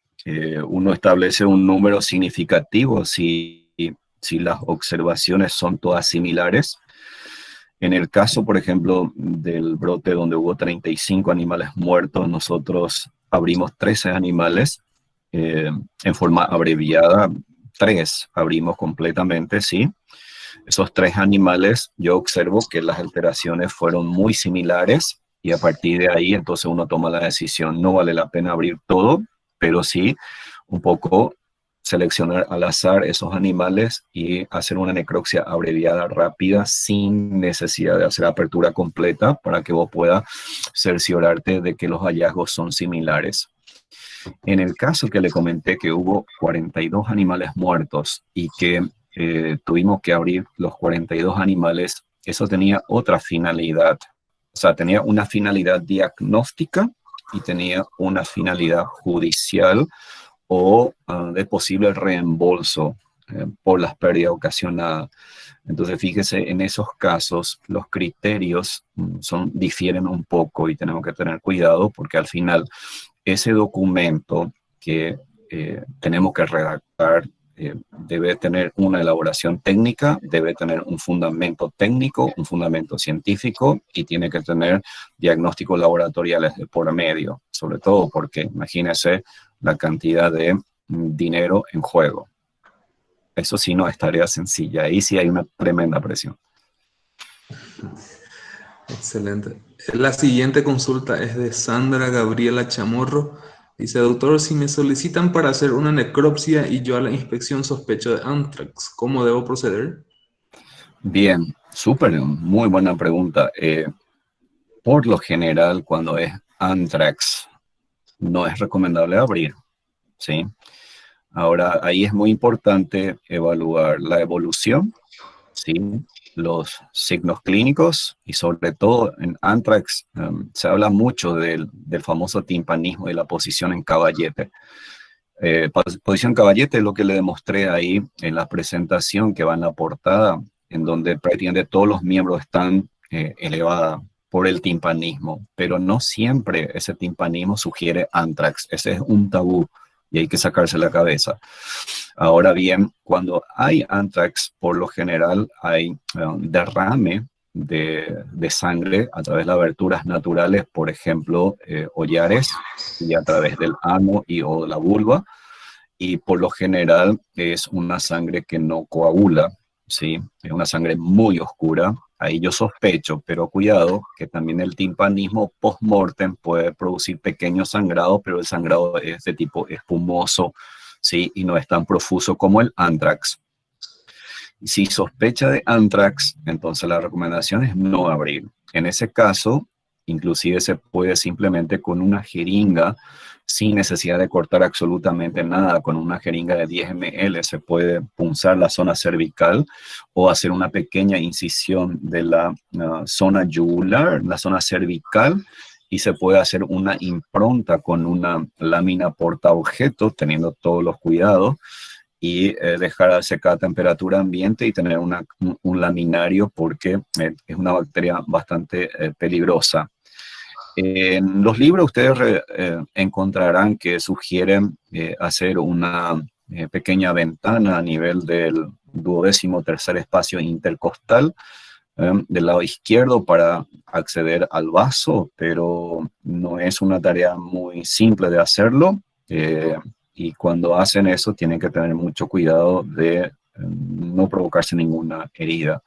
Uno establece un número significativo si las observaciones son todas similares. En el caso, por ejemplo, del brote donde hubo 35 animales muertos, nosotros abrimos 13 animales en forma abreviada. 3 abrimos completamente, sí. Esos 3 animales, yo observo que las alteraciones fueron muy similares y a partir de ahí, entonces uno toma la decisión. No vale la pena abrir todo, pero sí un poco seleccionar al azar esos animales y hacer una necropsia abreviada rápida sin necesidad de hacer apertura completa para que vos puedas cerciorarte de que los hallazgos son similares. En el caso que le comenté que hubo 42 animales muertos y que tuvimos que abrir los 42 animales, eso tenía otra finalidad. O sea, tenía una finalidad diagnóstica y tenía una finalidad judicial o de posible reembolso por las pérdidas ocasionadas. Entonces, fíjese, en esos casos los criterios difieren un poco y tenemos que tener cuidado porque al final ese documento que tenemos que redactar debe tener una elaboración técnica, debe tener un fundamento técnico, un fundamento científico y tiene que tener diagnósticos laboratoriales de por medio, sobre todo porque imagínese la cantidad de dinero en juego. Eso sí no es tarea sencilla, ahí sí hay una tremenda presión. Excelente. La siguiente consulta es de Sandra Gabriela Chamorro. Dice, doctor, si me solicitan para hacer una necropsia y yo a la inspección sospecho de anthrax, ¿cómo debo proceder? Bien, súper, muy buena pregunta. Por lo general, cuando es anthrax, no es recomendable abrir, ¿sí? Ahora, ahí es muy importante evaluar la evolución, ¿sí? Los signos clínicos y sobre todo en anthrax se habla mucho del famoso timpanismo y la posición en caballete. Posición caballete es lo que le demostré ahí en la presentación que va en la portada, en donde prácticamente todos los miembros están elevados por el timpanismo, pero no siempre ese timpanismo sugiere anthrax. Ese es un tabú y hay que sacarse la cabeza. Ahora bien, cuando hay anthrax, por lo general hay derrame de sangre a través de las aberturas naturales, por ejemplo, hollares, y a través del ano y o de la vulva, y por lo general es una sangre que no coagula, ¿sí? Es una sangre muy oscura. Ahí yo sospecho, pero cuidado, que también el timpanismo post-mortem puede producir pequeños sangrados, pero el sangrado es de tipo espumoso, ¿sí? Y no es tan profuso como el anthrax. Si sospecha de anthrax, entonces la recomendación es no abrir. En ese caso, inclusive se puede simplemente con una jeringa, sin necesidad de cortar absolutamente nada, con una jeringa de 10 ml se puede punzar la zona cervical o hacer una pequeña incisión de la zona yugular, la zona cervical, y se puede hacer una impronta con una lámina portaobjeto, teniendo todos los cuidados, y dejar secar a temperatura ambiente y tener un laminario porque es una bacteria bastante peligrosa. En los libros ustedes encontrarán que sugieren hacer una pequeña ventana a nivel del 12º espacio intercostal del lado izquierdo para acceder al vaso, pero no es una tarea muy simple de hacerlo. Y cuando hacen eso tienen que tener mucho cuidado de no provocarse ninguna herida.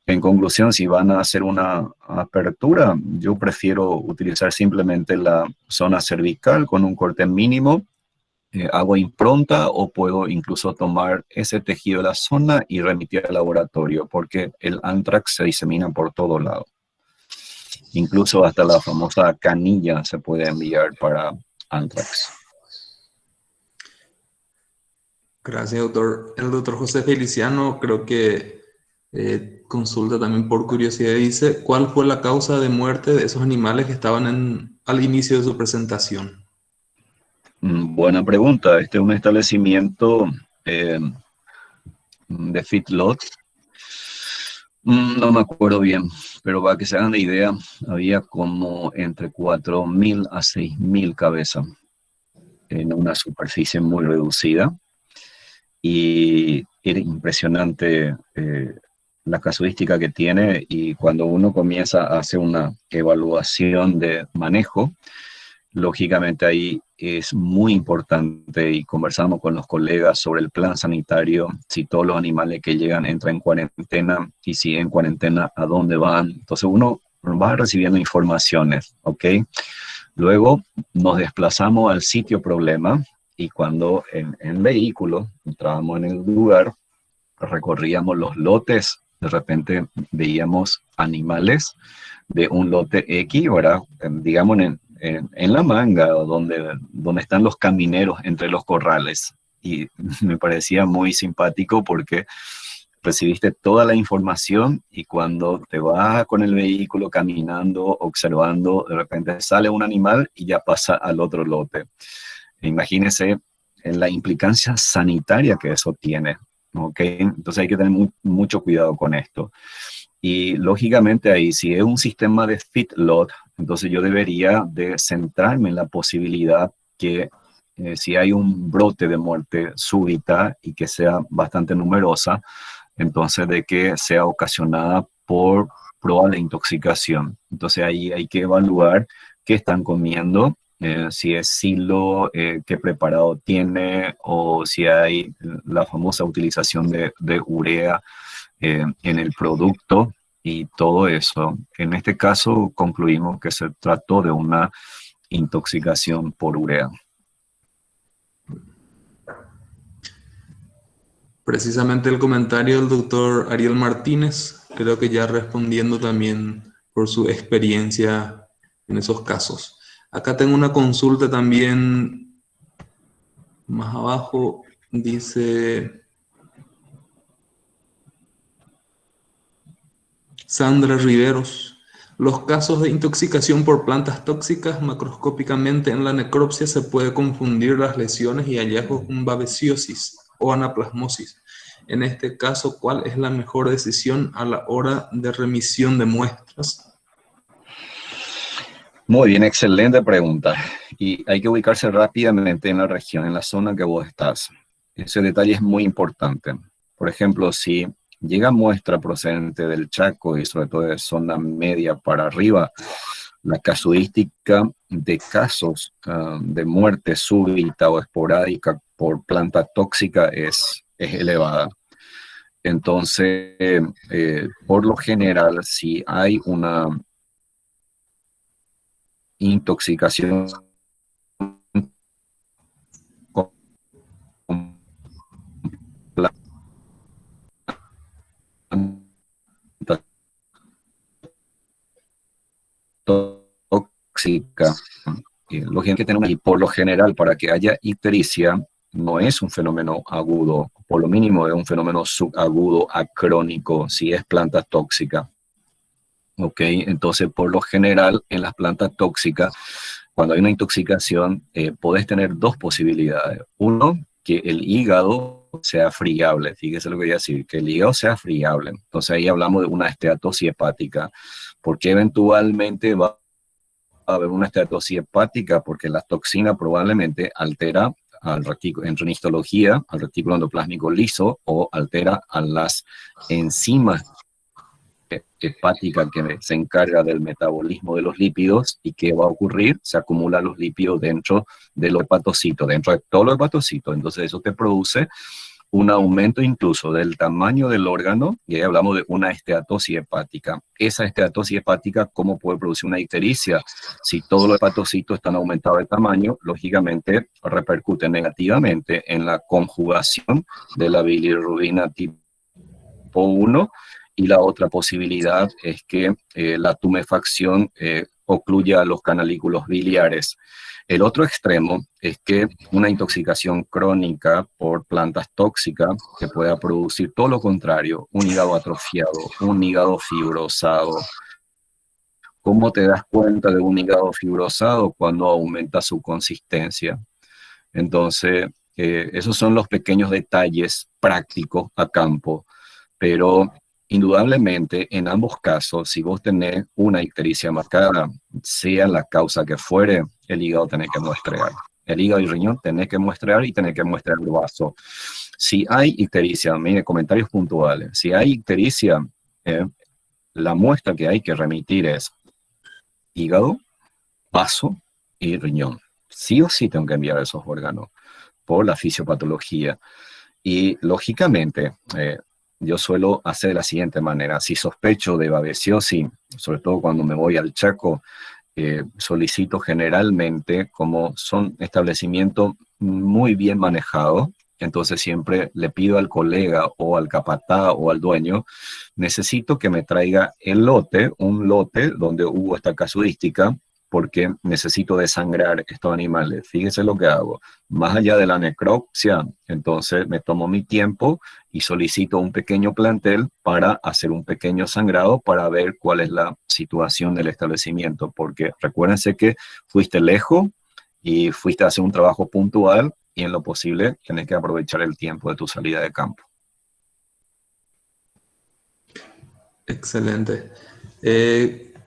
En conclusión, si van a hacer una apertura, yo prefiero utilizar simplemente la zona cervical con un corte mínimo, hago impronta o puedo incluso tomar ese tejido de la zona y remitir al laboratorio, porque el anthrax se disemina por todo lado. Incluso hasta la famosa canilla se puede enviar para anthrax. Gracias, doctor. El doctor José Feliciano creo que consulta también por curiosidad. Dice, ¿cuál fue la causa de muerte de esos animales que estaban al inicio de su presentación? Buena pregunta. Este es un establecimiento de feedlot. No me acuerdo bien, pero para que se hagan de idea, había como entre 4.000 a 6.000 cabezas en una superficie muy reducida. Y era impresionante la casuística que tiene, y cuando uno comienza a hacer una evaluación de manejo, lógicamente ahí es muy importante, y conversamos con los colegas sobre el plan sanitario, si todos los animales que llegan entran en cuarentena, y si en cuarentena, ¿a dónde van? Entonces uno va recibiendo informaciones, ¿ok? Luego nos desplazamos al sitio problema, y cuando en vehículo entrábamos en el lugar, recorríamos los lotes, de repente veíamos animales de un lote X, ¿verdad? Digamos en la manga, donde están los camineros entre los corrales. Y me parecía muy simpático porque recibiste toda la información, y cuando te vas con el vehículo caminando, observando, de repente sale un animal y ya pasa al otro lote. Imagínense la implicancia sanitaria que eso tiene. ¿ok? Entonces hay que tener mucho cuidado con esto. Y lógicamente ahí, si es un sistema de feedlot, entonces yo debería de centrarme en la posibilidad que si hay un brote de muerte súbita y que sea bastante numerosa, entonces de que sea ocasionada por probable intoxicación. Entonces ahí hay que evaluar qué están comiendo, si es silo, qué preparado tiene, o si hay la famosa utilización de urea en el producto y todo eso. En este caso concluimos que se trató de una intoxicación por urea. Precisamente el comentario del doctor Ariel Martínez, creo que ya respondiendo también por su experiencia en esos casos. Acá tengo una consulta también más abajo, dice Sandra Riveros. Los casos de intoxicación por plantas tóxicas macroscópicamente en la necropsia se puede confundir las lesiones y hallazgos con babesiosis o anaplasmosis. En este caso, ¿cuál es la mejor decisión a la hora de remisión de muestras? Muy bien, excelente pregunta. Y hay que ubicarse rápidamente en la región, en la zona que vos estás. Ese detalle es muy importante. Por ejemplo, si llega muestra procedente del Chaco y sobre todo de zona media para arriba, la casuística de casos de muerte súbita o esporádica por planta tóxica es elevada. Entonces, por lo general, si hay una intoxicación con planta tóxica, lo que hay que tener, y por lo general, para que haya ictericia, no es un fenómeno agudo, por lo mínimo es un fenómeno subagudo acrónico, si es planta tóxica. Ok, entonces por lo general en las plantas tóxicas, cuando hay una intoxicación, podés tener dos posibilidades. Uno, que el hígado sea friable. Fíjese lo que voy a decir, que el hígado sea friable. Entonces ahí hablamos de una esteatosis hepática, porque eventualmente va a haber una esteatosis hepática, porque la toxina probablemente altera al retículo, en histología, al retículo endoplásmico liso, o altera a las enzimas hepática que se encarga del metabolismo de los lípidos. ¿Y qué va a ocurrir? Se acumulan los lípidos dentro de los hepatocitos, dentro de todos los hepatocitos. Entonces eso te produce un aumento incluso del tamaño del órgano, y ahí hablamos de una esteatosis hepática. Esa esteatosis hepática, ¿cómo puede producir una ictericia? Si todos los hepatocitos están aumentados de tamaño, lógicamente repercute negativamente en la conjugación de la bilirrubina tipo 1, y la otra posibilidad es que la tumefacción ocluya los canalículos biliares. El otro extremo es que una intoxicación crónica por plantas tóxicas que pueda producir todo lo contrario, un hígado atrofiado, un hígado fibrosado. ¿Cómo te das cuenta de un hígado fibrosado? Cuando aumenta su consistencia. Entonces, esos son los pequeños detalles prácticos a campo, pero indudablemente, en ambos casos, si vos tenés una ictericia marcada, sea la causa que fuere, el hígado tenés que muestrear. El hígado y el riñón tenés que muestrear y tenés que muestrear el vaso. Si hay ictericia, mire, comentarios puntuales. Si hay ictericia, la muestra que hay que remitir es hígado, vaso y riñón. Sí o sí tengo que enviar esos órganos por la fisiopatología. Y lógicamente, yo suelo hacer de la siguiente manera. Si sospecho de babesiosis, sobre todo cuando me voy al Chaco, solicito generalmente, como son establecimientos muy bien manejados, entonces siempre le pido al colega o al capataz o al dueño, necesito que me traiga el lote, un lote donde hubo esta casuística, porque necesito desangrar estos animales. Fíjese lo que hago. Más allá de la necropsia, entonces me tomo mi tiempo y solicito un pequeño plantel para hacer un pequeño sangrado para ver cuál es la situación del establecimiento, porque recuérdense que fuiste lejos y fuiste a hacer un trabajo puntual, y en lo posible tenés que aprovechar el tiempo de tu salida de campo. Excelente.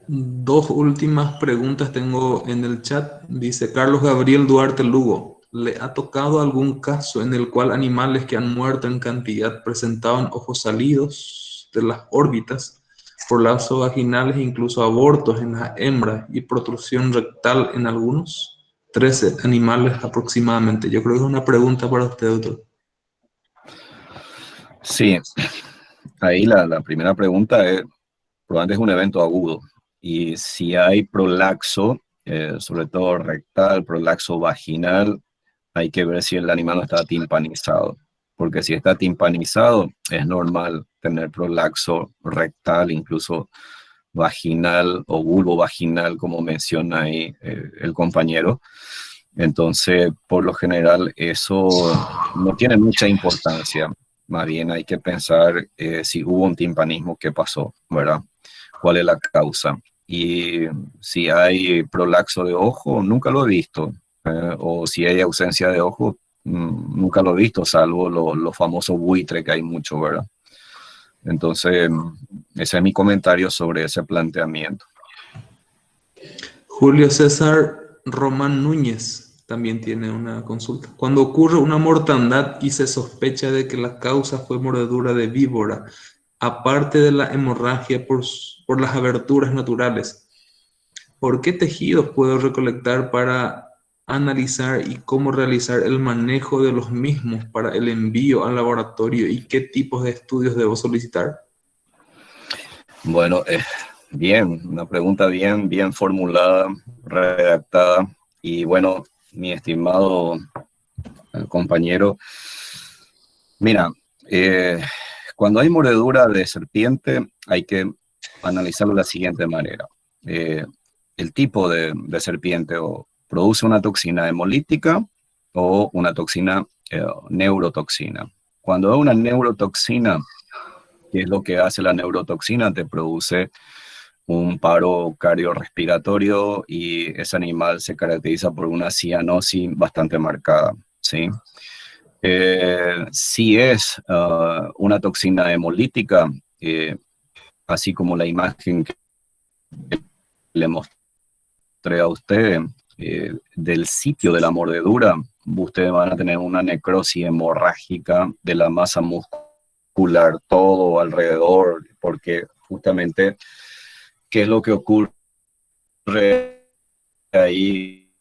Dos últimas preguntas tengo en el chat. Dice Carlos Gabriel Duarte Lugo. ¿Le ha tocado algún caso en el cual animales que han muerto en cantidad presentaban ojos salidos de las órbitas, prolapsos vaginales e incluso abortos en las hembras y protrusión rectal en algunos? 13 animales aproximadamente. Yo creo que es una pregunta para usted, doctor. Sí, ahí la primera pregunta es, probablemente es un evento agudo. Y si hay prolaxo, sobre todo rectal, prolaxo vaginal, hay que ver si el animal no está timpanizado. Porque si está timpanizado, es normal tener prolaxo rectal, incluso vaginal o bulbo vaginal, como menciona ahí el compañero. Entonces, por lo general, eso no tiene mucha importancia. Más bien hay que pensar si hubo un timpanismo, qué pasó, ¿verdad? ¿Cuál es la causa? Y si hay prolaxo de ojo, nunca lo he visto. O si hay ausencia de ojo, nunca lo he visto, salvo los famosos buitres que hay mucho, ¿verdad? Entonces, ese es mi comentario sobre ese planteamiento. Julio César Román Núñez también tiene una consulta. Cuando ocurre una mortandad y se sospecha de que la causa fue mordedura de víbora, aparte de la hemorragia por las aberturas naturales, ¿por qué tejidos puedo recolectar para analizar y cómo realizar el manejo de los mismos para el envío al laboratorio y qué tipos de estudios debo solicitar? Bueno, bien, una pregunta bien formulada, redactada. Y bueno, mi estimado compañero, mira, cuando hay mordedura de serpiente hay que analizarlo de la siguiente manera. El tipo de serpiente o produce una toxina hemolítica o una toxina neurotoxina. Cuando hay una neurotoxina, ¿qué es lo que hace la neurotoxina? Te produce un paro cardiorrespiratorio y ese animal se caracteriza por una cianosis bastante marcada, ¿sí? Si es una toxina hemolítica, así como la imagen que le mostré a usted del sitio de la mordedura, ustedes van a tener una necrosis hemorrágica de la masa muscular todo alrededor, porque justamente, ¿qué es lo que ocurre ahí?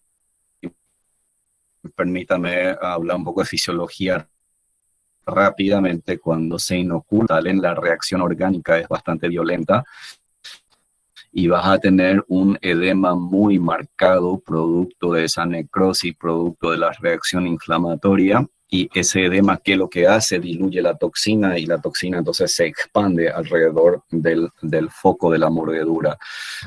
Permítame hablar un poco de fisiología rápidamente. Cuando se inocula, la reacción orgánica es bastante violenta y vas a tener un edema muy marcado producto de esa necrosis, producto de la reacción inflamatoria. Y ese edema, ¿qué es lo que hace? Diluye la toxina y la toxina entonces se expande alrededor del foco de la mordedura.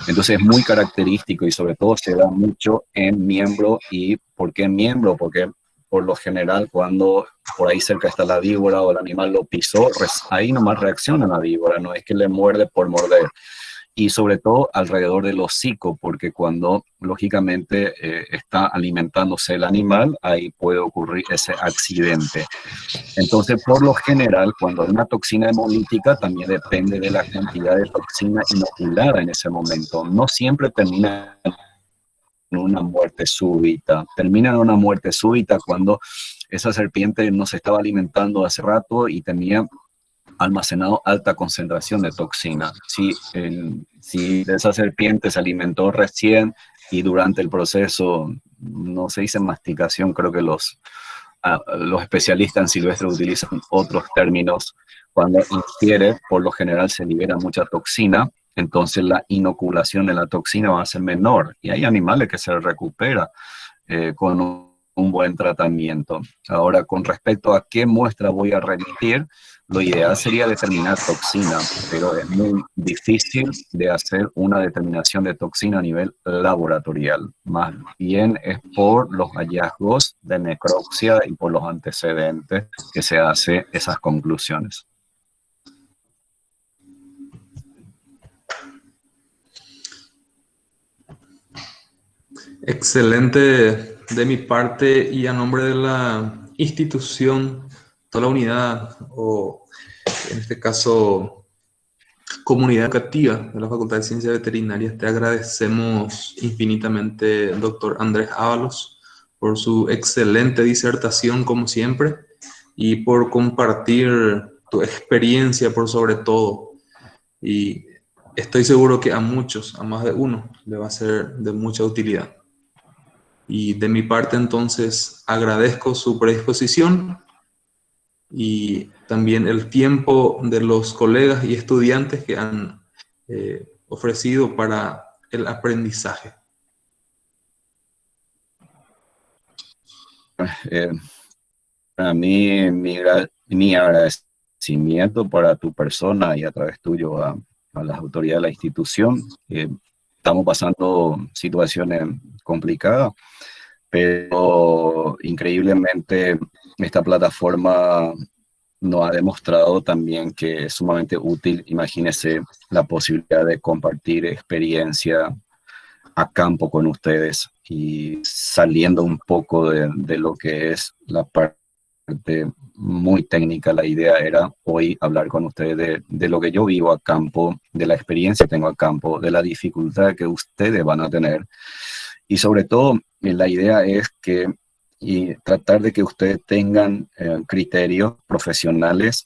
Entonces es muy característico y sobre todo se da mucho en miembro. ¿Y por qué en miembro? Porque por lo general cuando por ahí cerca está la víbora o el animal lo pisó, ahí nomás reacciona la víbora, no es que le muerde por morder. Y sobre todo alrededor del hocico, porque cuando lógicamente está alimentándose el animal, ahí puede ocurrir ese accidente. Entonces, por lo general, cuando hay una toxina hemolítica, también depende de la cantidad de toxina inoculada en ese momento. No siempre termina en una muerte súbita. Termina en una muerte súbita cuando esa serpiente no se estaba alimentando hace rato y tenía almacenado alta concentración de toxina. Si esa serpiente se alimentó recién y durante el proceso, no se dice masticación, creo que los especialistas en silvestre utilizan otros términos, cuando ingiere, por lo general se libera mucha toxina, entonces la inoculación de la toxina va a ser menor y hay animales que se recuperan con un buen tratamiento. Ahora, con respecto a qué muestra voy a remitir, lo ideal sería determinar toxina, pero es muy difícil de hacer una determinación de toxina a nivel laboratorial. Más bien es por los hallazgos de necropsia y por los antecedentes que se hace esas conclusiones. Excelente de mi parte y a nombre de la institución, toda la unidad, o en este caso comunidad educativa de la Facultad de Ciencias Veterinarias, te agradecemos infinitamente, doctor Andrés Ábalos, por su excelente disertación, como siempre, y por compartir tu experiencia por sobre todo. Y estoy seguro que a muchos, a más de uno, le va a ser de mucha utilidad. Y de mi parte, entonces, agradezco su predisposición y también el tiempo de los colegas y estudiantes que han ofrecido para el aprendizaje. Para mí, mi agradecimiento para tu persona y a través tuyo a las autoridades de la institución. Estamos pasando situaciones complicadas, pero increíblemente esta plataforma nos ha demostrado también que es sumamente útil. Imagínese la posibilidad de compartir experiencia a campo con ustedes y saliendo un poco de lo que es la parte muy técnica. La idea era hoy hablar con ustedes de lo que yo vivo a campo, de la experiencia que tengo a campo, de la dificultad que ustedes van a tener. Y sobre todo, la idea es que y tratar de que ustedes tengan criterios profesionales